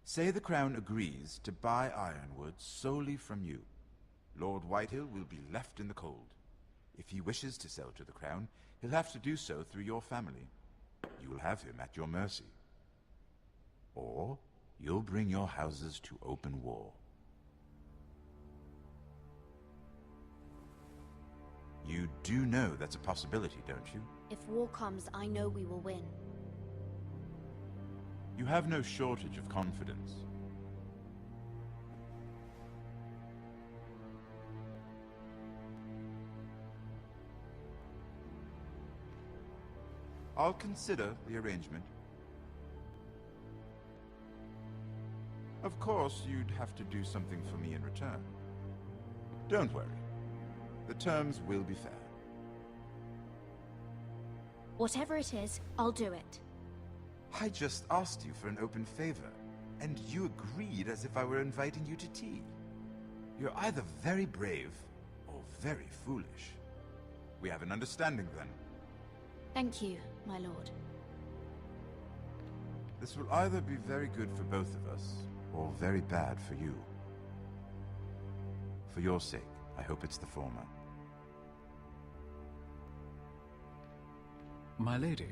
Say the Crown agrees to buy Ironwood solely from you. Lord Whitehill will be left in the cold. If he wishes to sell to the Crown, he'll have to do so through your family. You will have him at your mercy. Or you'll bring your houses to open war. You do know that's a possibility, don't you? If war comes, I know we will win. You have no shortage of confidence. I'll consider the arrangement. Of course, you'd have to do something for me in return. Don't worry. The terms will be fair. Whatever it is, I'll do it. I just asked you for an open favor, and you agreed as if I were inviting you to tea. You're either very brave or very foolish. We have an understanding then. Thank you, my lord. This will either be very good for both of us, or very bad for you. For your sake, I hope it's the former. My lady.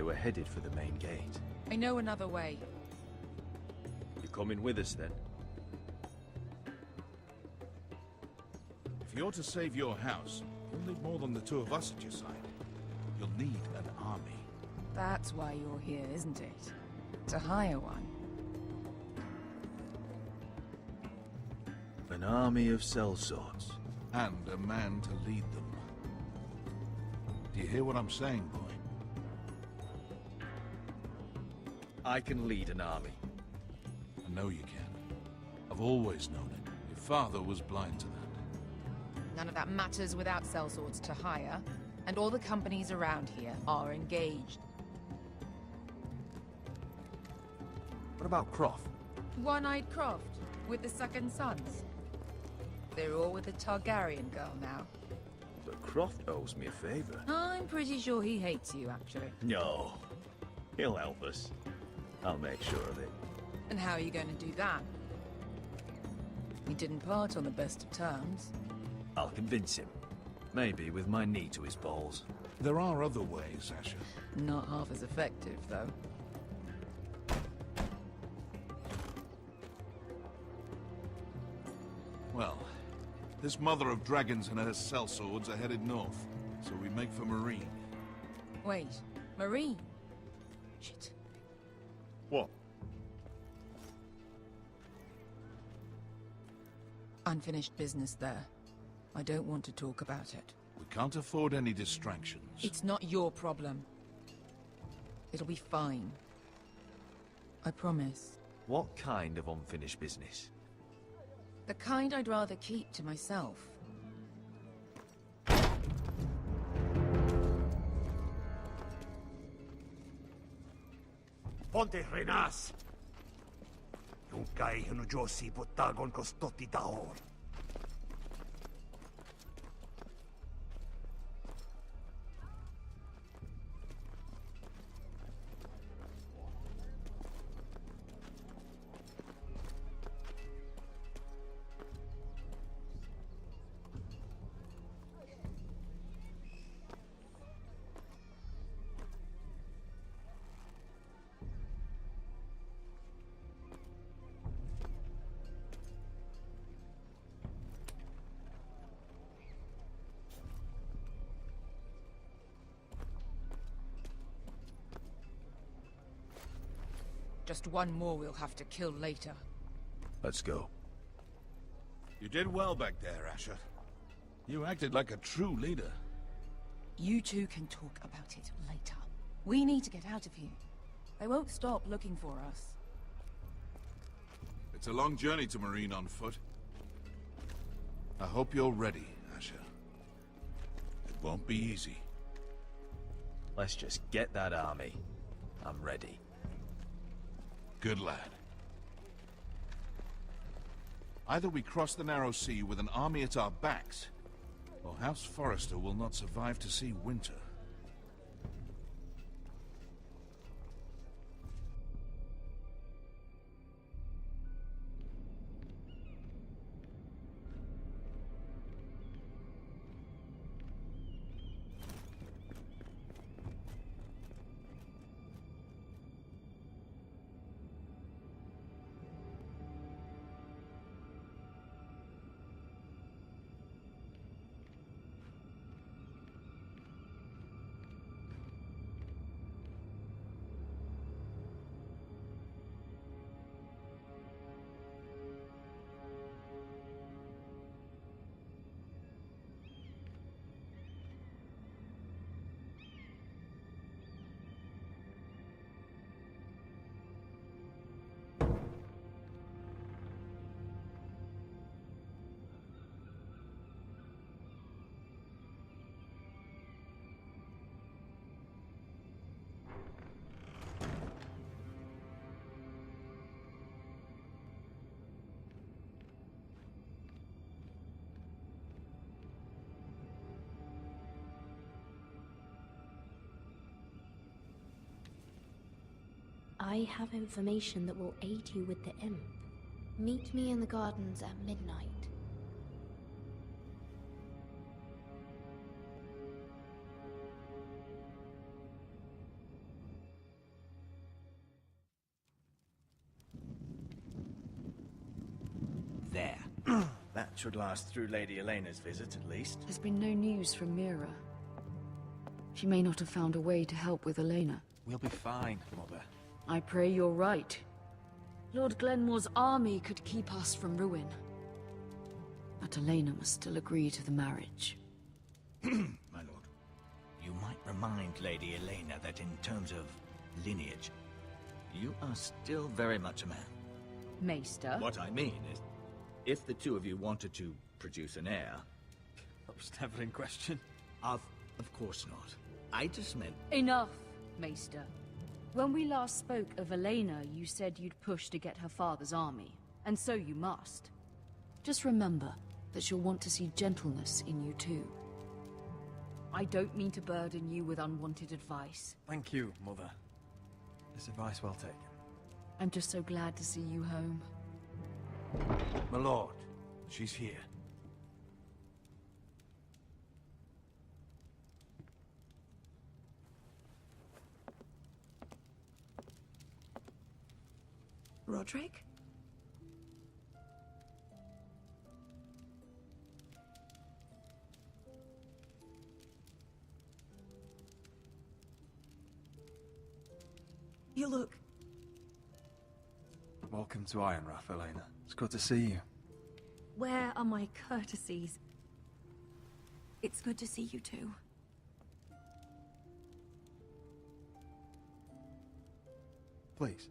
we're headed for the main gate. I know another way. You coming with us then? If you're to save your house, you'll need more than the two of us at your side. You'll need an army. That's why you're here, isn't it? To hire one. An army of sellswords. And a man to lead them. Do you hear what I'm saying, boy? I can lead an army. I know you can. I've always known it. Your father was blind to that. None of that matters without sellswords to hire, and all the companies around here are engaged. What about Croft? One-Eyed Croft, with the second sons. They're all with the Targaryen girl now. But Croft owes me a favor. I'm pretty sure he hates you, actually. No. He'll help us. I'll make sure of it. And how are you going to do that? We didn't part on the best of terms. I'll convince him. Maybe with my knee to his balls. There are other ways, Asher. Not half as effective, though. Well, this mother of dragons and her sellswords are headed north, so we make for Marine. Wait, Marine? Shit. What? Unfinished business there. I don't want to talk about it. We can't afford any distractions. It's not your problem. It'll be fine. I promise. What kind of unfinished business? The kind I'd rather keep to myself. Ponte Renas! Yung kai hino Josi potagon kostoti taor. Just one more we'll have to kill later. Let's go. You did well back there, Asher. You acted like a true leader. You two can talk about it later. We need to get out of here. They won't stop looking for us. It's a long journey to Marine on foot. I hope you're ready, Asher. It won't be easy. Let's just get that army. I'm ready. Good lad. Either we cross the narrow sea with an army at our backs, or House Forrester will not survive to see winter. I have information that will aid you with the imp. Meet me in the gardens at midnight. Should last through Lady Elena's visit, at least. There's been no news from Mira. She may not have found a way to help with Elena. We'll be fine, Mother. I pray you're right. Lord Glenmore's army could keep us from ruin. But Elena must still agree to the marriage. My lord, you might remind Lady Elena that in terms of lineage, you are still very much a man. Maester? What I mean is, if the two of you wanted to produce an heir... That was never in question. Of course not. I just meant... Enough, Maester. When we last spoke of Elena, you said you'd push to get her father's army. And so you must. Just remember that she'll want to see gentleness in you too. I don't mean to burden you with unwanted advice. Thank you, Mother. This advice well taken. I'm just so glad to see you home. My lord, she's here. Roderick? You look... Welcome to Ironrath, Elena. It's good to see you. Where are my courtesies? It's good to see you too. Please.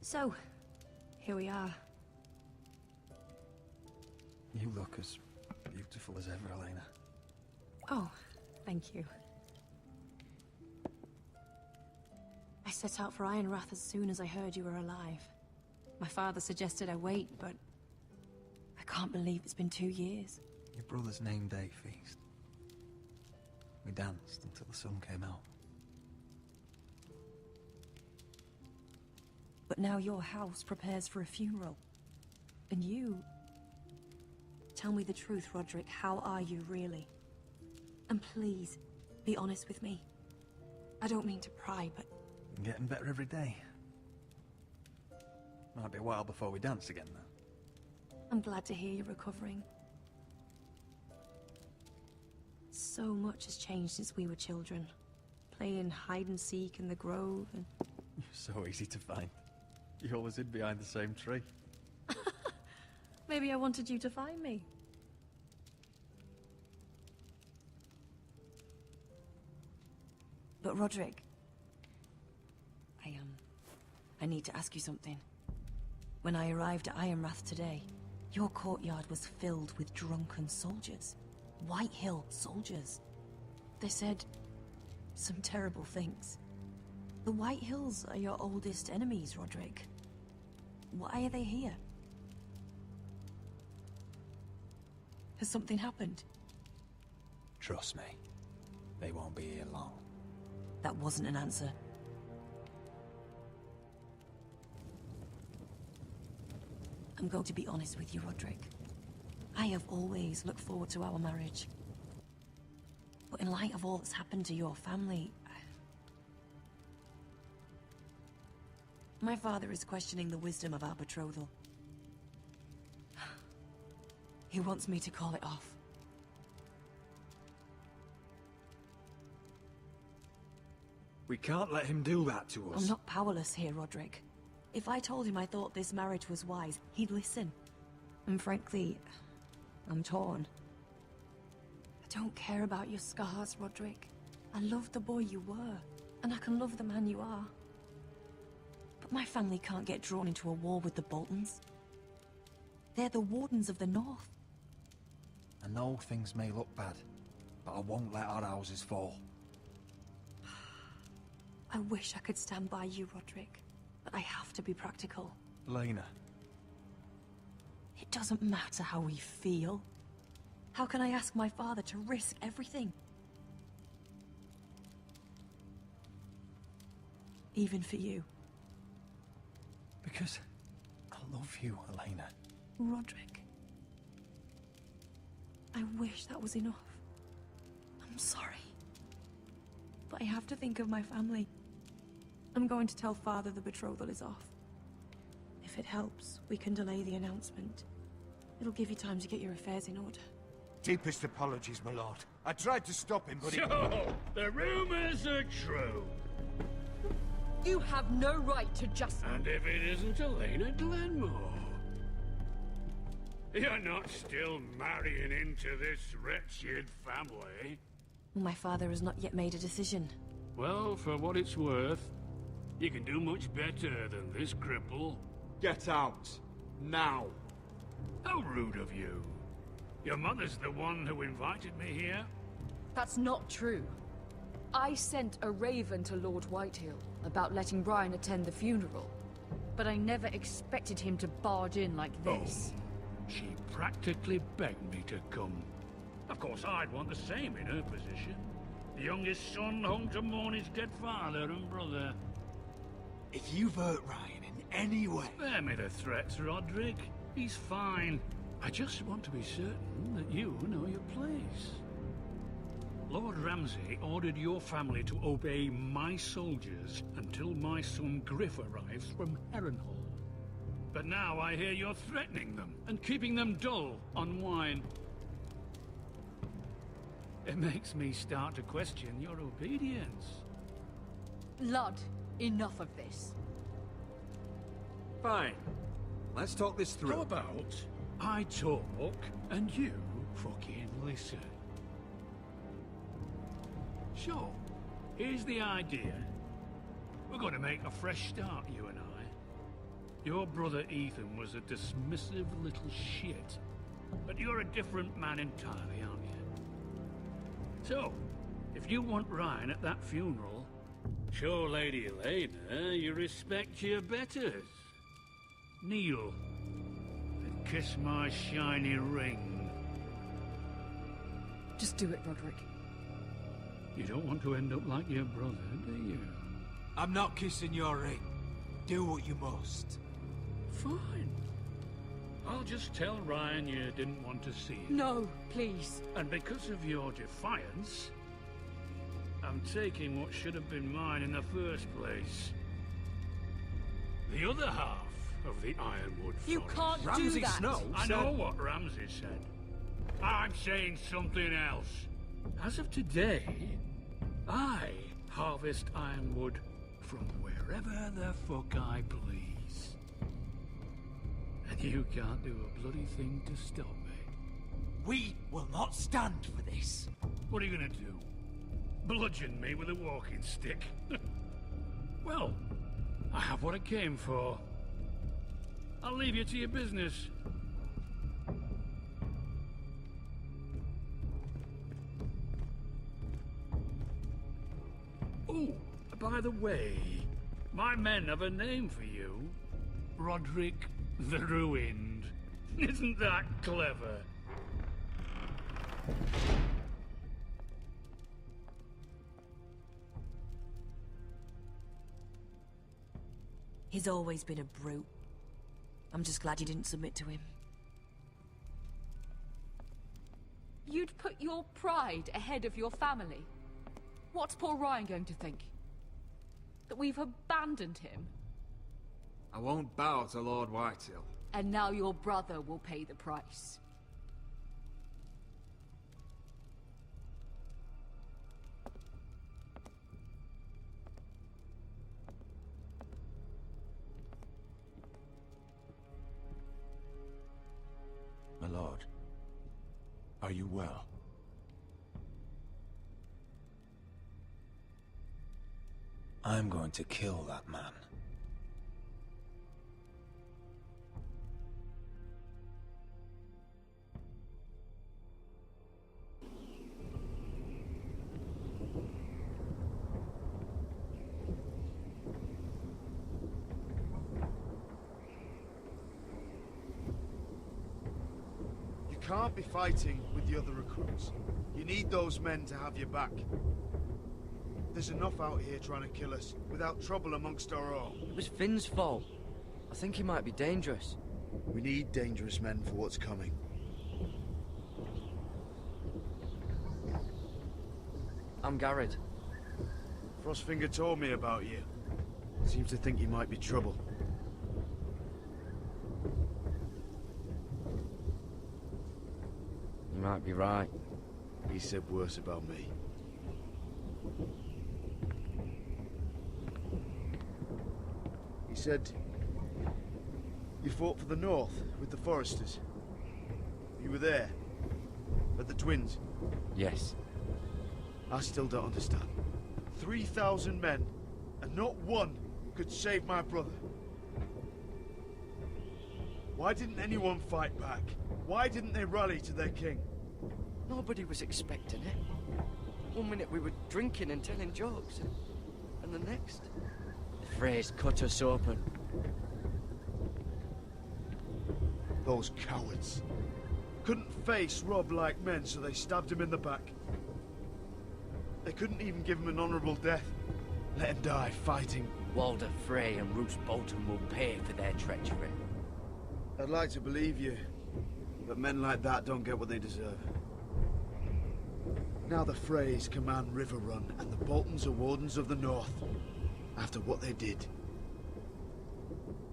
So, here we are. You look as beautiful as ever, Elena. Oh, thank you. I set out for Ironrath as soon as I heard you were alive. My father suggested I wait, but I can't believe it's been 2 years. Your brother's name day feast. We danced until the sun came out. But now your house prepares for a funeral. And you... Tell me the truth, Roderick. How are you, really? And please, be honest with me. I don't mean to pry, but... I'm getting better every day. Might be a while before we dance again, though. I'm glad to hear you're recovering. So much has changed since we were children. Playing hide-and-seek in the grove and... You're so easy to find. You always hid behind the same tree. Maybe I wanted you to find me. But Roderick... I need to ask you something. When I arrived at Ironrath today, your courtyard was filled with drunken soldiers. White Hill soldiers. They said some terrible things. The White Hills are your oldest enemies, Roderick. Why are they here? Has something happened? Trust me, they won't be here long. That wasn't an answer. I'm going to be honest with you, Roderick. I have always looked forward to our marriage. But in light of all that's happened to your family... My father is questioning the wisdom of our betrothal. He wants me to call it off. We can't let him do that to us. I'm not powerless here, Roderick. If I told him I thought this marriage was wise, he'd listen. And frankly, I'm torn. I don't care about your scars, Roderick. I love the boy you were, and I can love the man you are. But my family can't get drawn into a war with the Boltons. They're the Wardens of the North. I know things may look bad, but I won't let our houses fall. I wish I could stand by you, Roderick, but I have to be practical. Elena. It doesn't matter how we feel. How can I ask my father to risk everything? Even for you. Because I love you, Elena. Roderick. I wish that was enough. I'm sorry. But I have to think of my family. I'm going to tell Father the betrothal is off. If it helps, we can delay the announcement. It'll give you time to get your affairs in order. Deepest apologies, my lord. I tried to stop him, but he... So, the rumors are true. You have no right to just... And if it isn't Elena Glenmore? You're not still marrying into this wretched family? My father has not yet made a decision. Well, for what it's worth, you can do much better than this cripple. Get out. Now. How rude of you. Your mother's the one who invited me here? That's not true. I sent a raven to Lord Whitehill about letting Brian attend the funeral. But I never expected him to barge in like this. Oh, she practically begged me to come. Of course, I'd want the same in her position. The youngest son home to mourn his dead father and brother. If you've hurt Ryan in any way... Spare me the threats, Roderick. He's fine. I just want to be certain that you know your place. Lord Ramsay ordered your family to obey my soldiers until my son Griff arrives from Harrenhal. But now I hear you're threatening them and keeping them dull on wine. It makes me start to question your obedience. Lud, enough of this. Fine. Let's talk this through. How about I talk and you fucking listen? Sure. Here's the idea. We're going to make a fresh start, you and I. Your brother Ethan was a dismissive little shit. But you're a different man entirely, aren't you? So, if you want Ryan at that funeral, show Lady Elena you respect your betters. Kneel and kiss my shiny ring. Just do it, Roderick. You don't want to end up like your brother, do you? I'm not kissing your ring. Do what you must. Fine. I'll just tell Ryan you didn't want to see it. No, please. And because of your defiance, I'm taking what should have been mine in the first place. The other half of the Ironwood Forest. You can't Ramsay do that. Snow I said... know what Ramsay said. I'm saying something else. As of today, I harvest ironwood from wherever the fuck I please. And you can't do a bloody thing to stop me. We will not stand for this. What are you gonna do? Bludgeon me with a walking stick? Well, I have what I came for. I'll leave you to your business. Oh, by the way, my men have a name for you. Roderick the Ruined. Isn't that clever? He's always been a brute. I'm just glad you didn't submit to him. You'd put your pride ahead of your family. What's poor Ryan going to think? That we've abandoned him? I won't bow to Lord Whitehill. And now your brother will pay the price. My lord, are you well? I'm going to kill that man. You can't be fighting with the other recruits. You need those men to have your back. There's enough out here trying to kill us, without trouble amongst our own. It was Finn's fault. I think he might be dangerous. We need dangerous men for what's coming. I'm Garrett. Frostfinger told me about you. Seems to think you might be trouble. You might be right. He said worse about me. He said you fought for the North with the Forresters. You were there, at the Twins. Yes. I still don't understand. 3,000 men, and not one could save my brother. Why didn't anyone fight back? Why didn't they rally to their king? Nobody was expecting it. One minute we were drinking and telling jokes, and the next, the Freys cut us open. Those cowards. Couldn't face Robb like men, so they stabbed him in the back. They couldn't even give him an honorable death. Let him die fighting. Walder Frey and Roose Bolton will pay for their treachery. I'd like to believe you, but men like that don't get what they deserve. Now the Freys command Riverrun, and the Boltons are Wardens of the North. After what they did.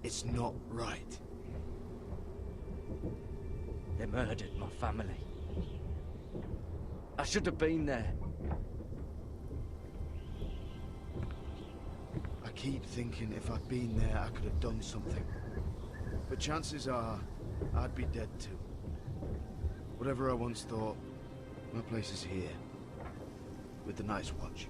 It's not right. They murdered my family. I should have been there. I keep thinking if I'd been there, I could have done something. But chances are, I'd be dead too. Whatever I once thought, my place is here. With the Night's Watch.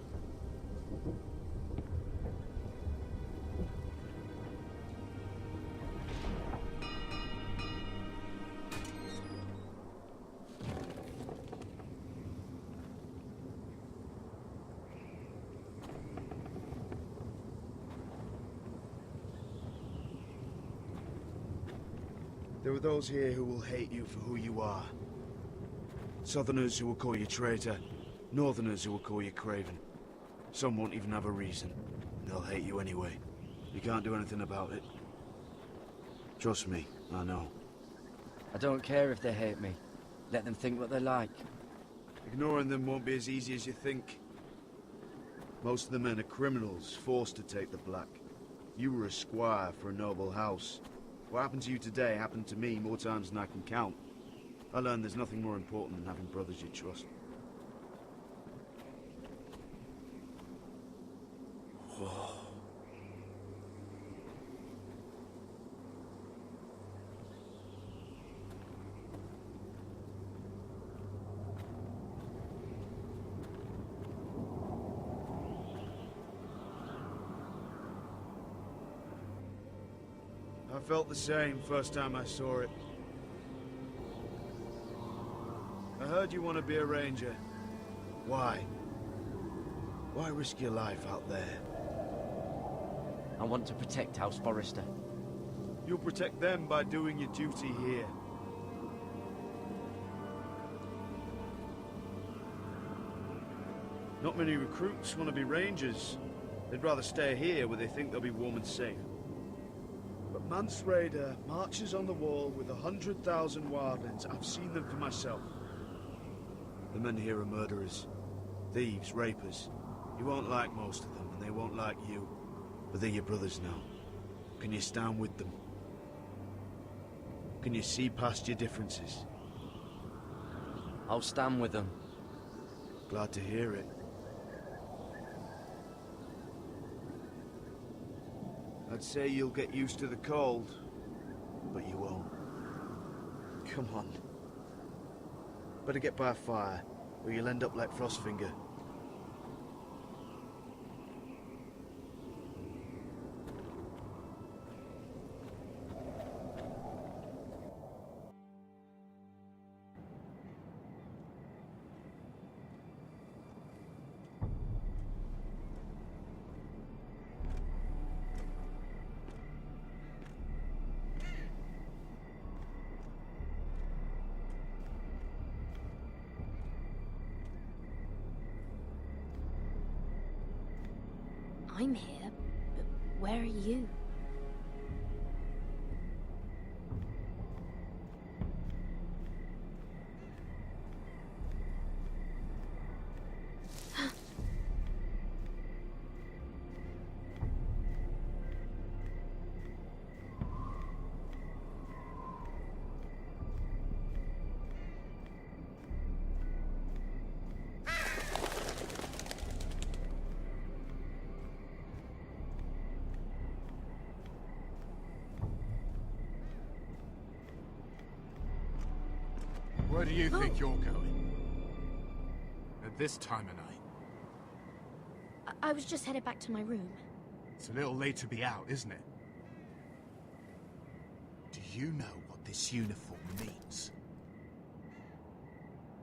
There are those here who will hate you for who you are. Southerners who will call you traitor. Northerners who will call you craven. Some won't even have a reason. They'll hate you anyway. You can't do anything about it. Trust me, I know. I don't care if they hate me. Let them think what they like. Ignoring them won't be as easy as you think. Most of the men are criminals, forced to take the black. You were a squire for a noble house. What happened to you today happened to me more times than I can count. I learned there's nothing more important than having brothers you trust. I felt the same first time I saw it. I heard you want to be a ranger. Why? Why risk your life out there? I want to protect House Forrester. You'll protect them by doing your duty here. Not many recruits want to be rangers. They'd rather stay here where they think they'll be warm and safe. But Mance Rayder marches on the wall with 100,000 wildlings. I've seen them for myself. The men here are murderers. Thieves, rapers. You won't like most of them, and they won't like you. But they're your brothers now. Can you stand with them? Can you see past your differences? I'll stand with them. Glad to hear it. I'd say you'll get used to the cold, but you won't. Come on. Better get by a fire, or you'll end up like Frostfinger. I'm here, but where are you? Where do you think you're going? At this time of night? I was just headed back to my room. It's a little late to be out, isn't it? Do you know what this uniform means?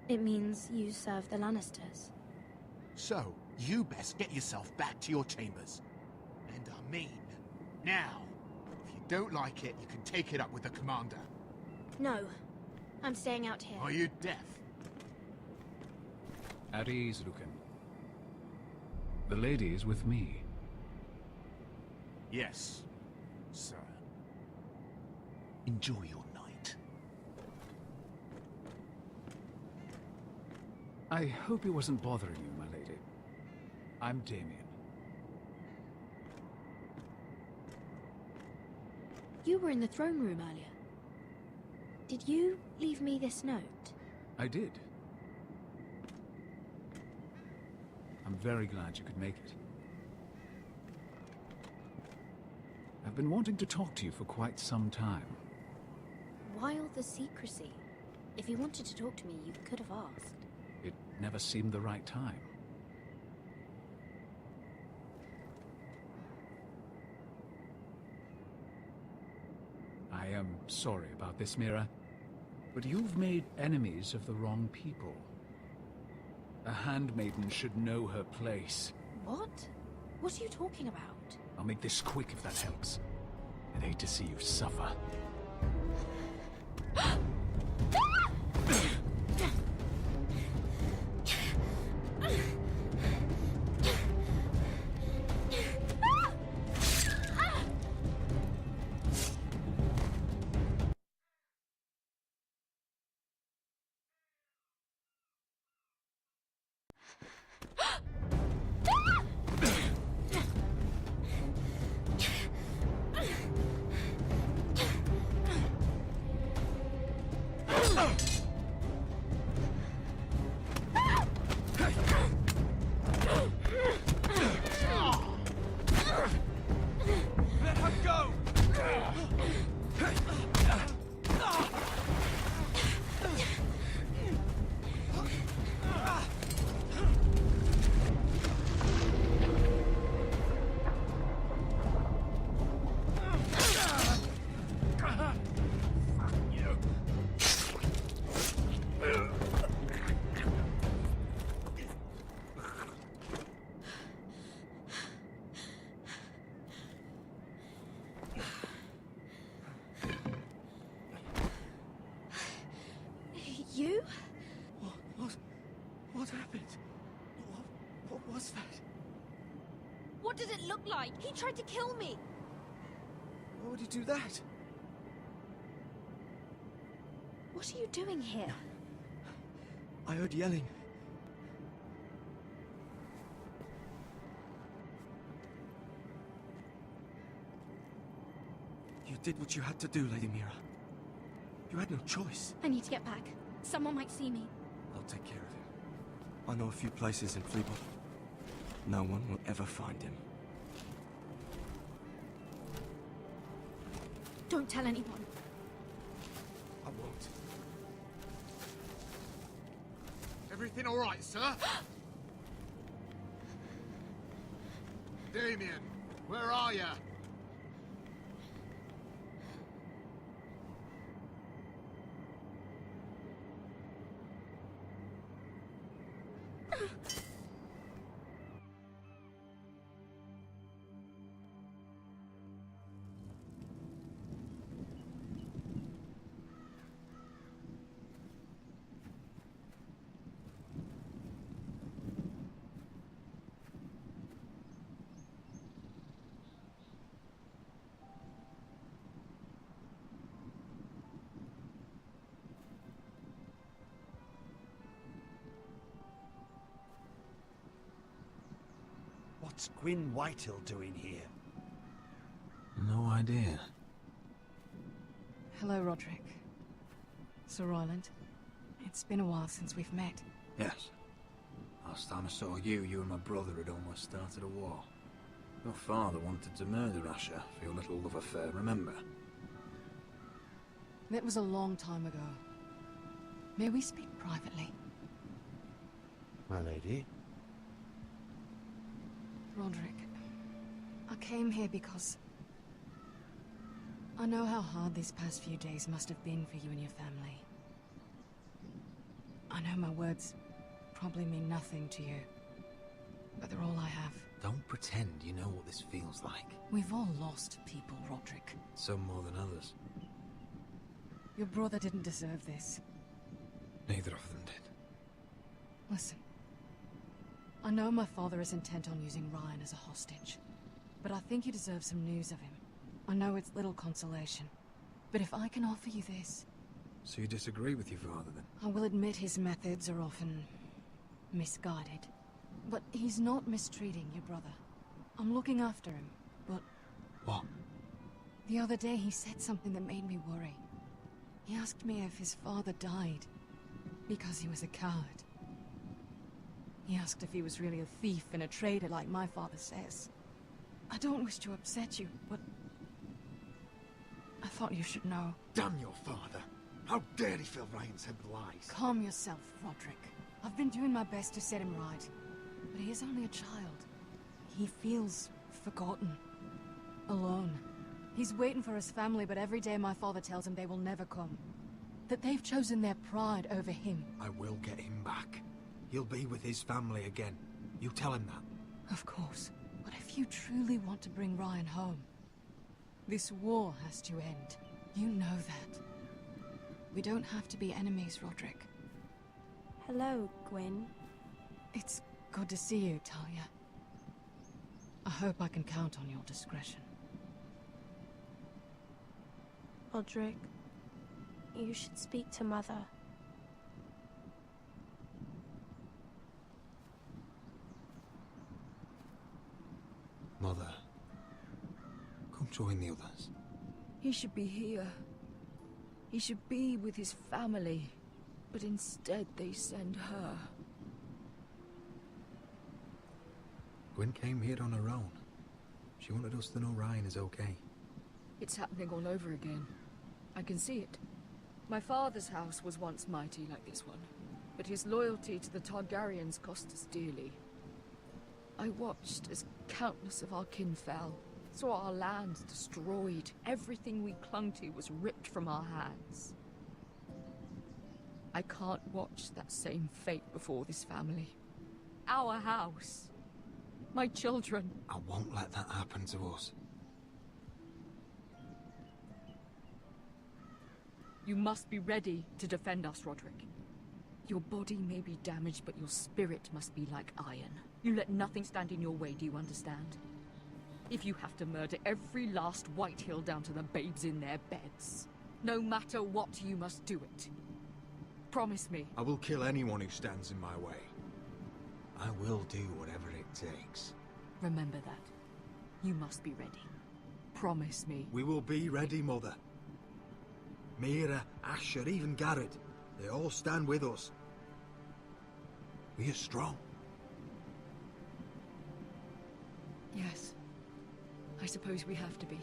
It means you serve the Lannisters. So, you best get yourself back to your chambers. And I mean, now. If you don't like it, you can take it up with the commander. No, I'm staying out here. Are you deaf? At ease, Lucan. The lady is with me. Yes, sir. Enjoy your night. I hope he wasn't bothering you, my lady. I'm Damien. You were in the throne room earlier. Did you leave me this note? I did. I'm very glad you could make it. I've been wanting to talk to you for quite some time. Why all the secrecy? If you wanted to talk to me, you could have asked. It never seemed the right time. I am sorry about this, Mira, but you've made enemies of the wrong people. A handmaiden should know her place. What? What are you talking about? I'll make this quick if that helps. I'd hate to see you suffer. You? What happened? What was that? What did it look like? He tried to kill me! Why would he do that? What are you doing here? I heard yelling. You did what you had to do, Lady Mira. You had no choice. I need to get back. Someone might see me. I'll take care of him. I know a few places in Fleabot. No one will ever find him. Don't tell anyone. I won't. Everything all right, sir? Damien, where are you? What's Gwyn Whitehill doing here? No idea. Hello, Roderick. Sir Royland. It's been a while since we've met. Yes. Last time I saw you, you and my brother had almost started a war. Your father wanted to murder Asher for your little love affair, remember? That was a long time ago. May we speak privately? My lady? Roderick, I came here because I know how hard these past few days must have been for you and your family. I know my words probably mean nothing to you, but they're all I have. Don't pretend you know what this feels like. We've all lost people, Roderick. Some more than others. Your brother didn't deserve this. Neither of them did. Listen. I know my father is intent on using Ryan as a hostage, but I think you deserve some news of him. I know it's little consolation, but if I can offer you this... So you disagree with your father, then? I will admit his methods are often misguided, but he's not mistreating your brother. I'm looking after him, but... What? The other day he said something that made me worry. He asked me if his father died because he was a coward. He asked if he was really a thief and a traitor like my father says. I don't wish to upset you, but I thought you should know. Damn your father! How dare he fill Ryan's head with lies? Calm yourself, Roderick. I've been doing my best to set him right, but he is only a child. He feels forgotten, alone. He's waiting for his family, but every day my father tells him they will never come. That they've chosen their pride over him. I will get him back. He'll be with his family again. You tell him that. Of course. But if you truly want to bring Ryan home, this war has to end. You know that. We don't have to be enemies, Roderick. Hello, Gwyn. It's good to see you, Talia. I hope I can count on your discretion. Roderick, you should speak to Mother. Mother, come join the others. He should be here. He should be with his family. But instead they send her. Gwyn came here on her own. She wanted us to know Ryan is okay. It's happening all over again. I can see it. My father's house was once mighty like this one, but his loyalty to the Targaryens cost us dearly. I watched as countless of our kin fell, saw our lands destroyed, everything we clung to was ripped from our hands. I can't watch that same fate before this family. Our house. My children. I won't let that happen to us. You must be ready to defend us, Roderick. Your body may be damaged, but your spirit must be like iron. You let nothing stand in your way, do you understand? If you have to murder every last Whitehill down to the babes in their beds, no matter what, you must do it. Promise me. I will kill anyone who stands in my way. I will do whatever it takes. Remember that. You must be ready. Promise me. We will be ready, Mother. Mira, Asher, even Garrett. They all stand with us. We are strong. Yes. I suppose we have to be.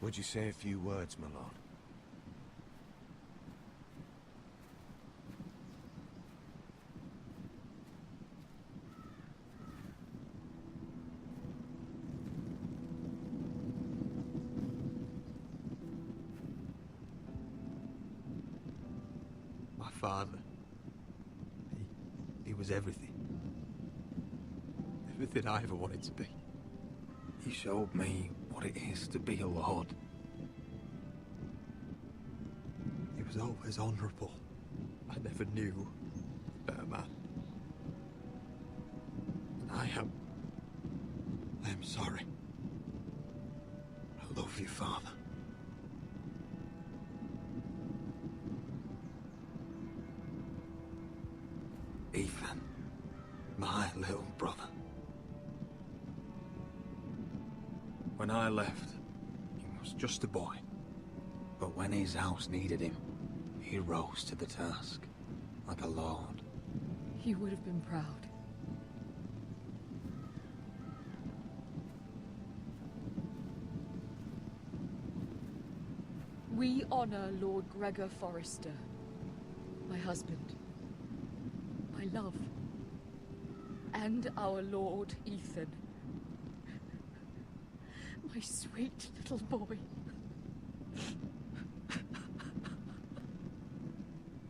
Would you say a few words, my lord? My father. He was everything. Everything I ever wanted to be. He showed me what it is to be a lord. He was always honourable. I never knew a better man. And I am sorry. I love you, Father. Ethan, my little brother. When I left, he was just a boy. But when his house needed him, he rose to the task, like a lord. He would have been proud. We honor Lord Gregor Forrester, my husband, my love, and our Lord Ethan, my sweet little boy.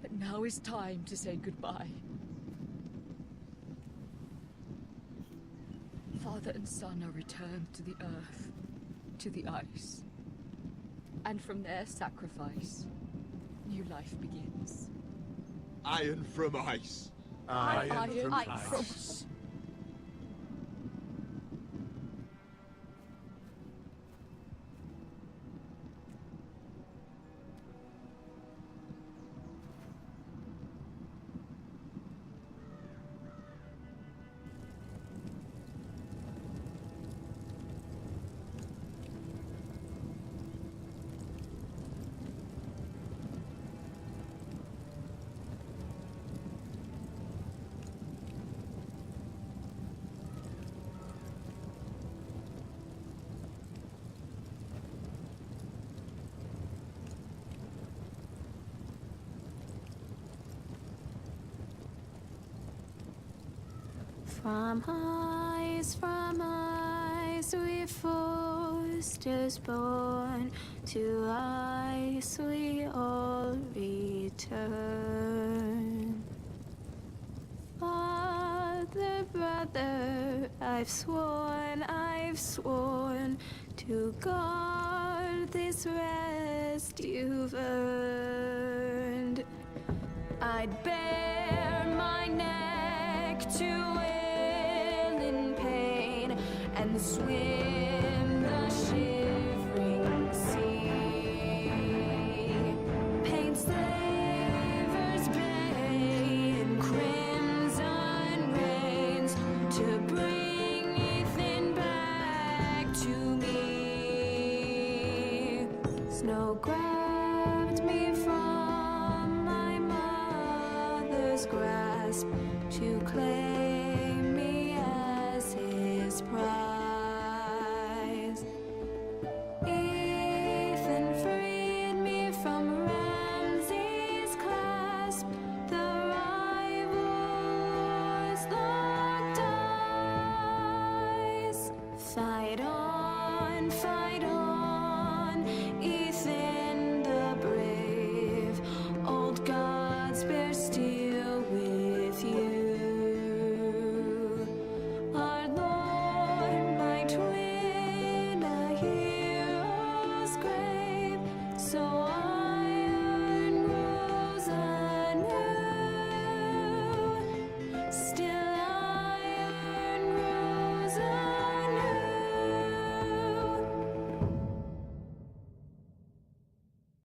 But now is time to say goodbye. Father and son are returned to the earth, to the ice. And from their sacrifice, new life begins. Iron from ice. Iron from ice. From ice, we Forresters born. To ice we all return. Father, brother, I've sworn to guard this rest you've earned. I'd bare my neck to and swim the shivering sea. Paint Slaver's Bay in crimson rains to bring Ethan back to me. Snow grabbed me from my mother's grasp to claim me as his prize. Fight on, fight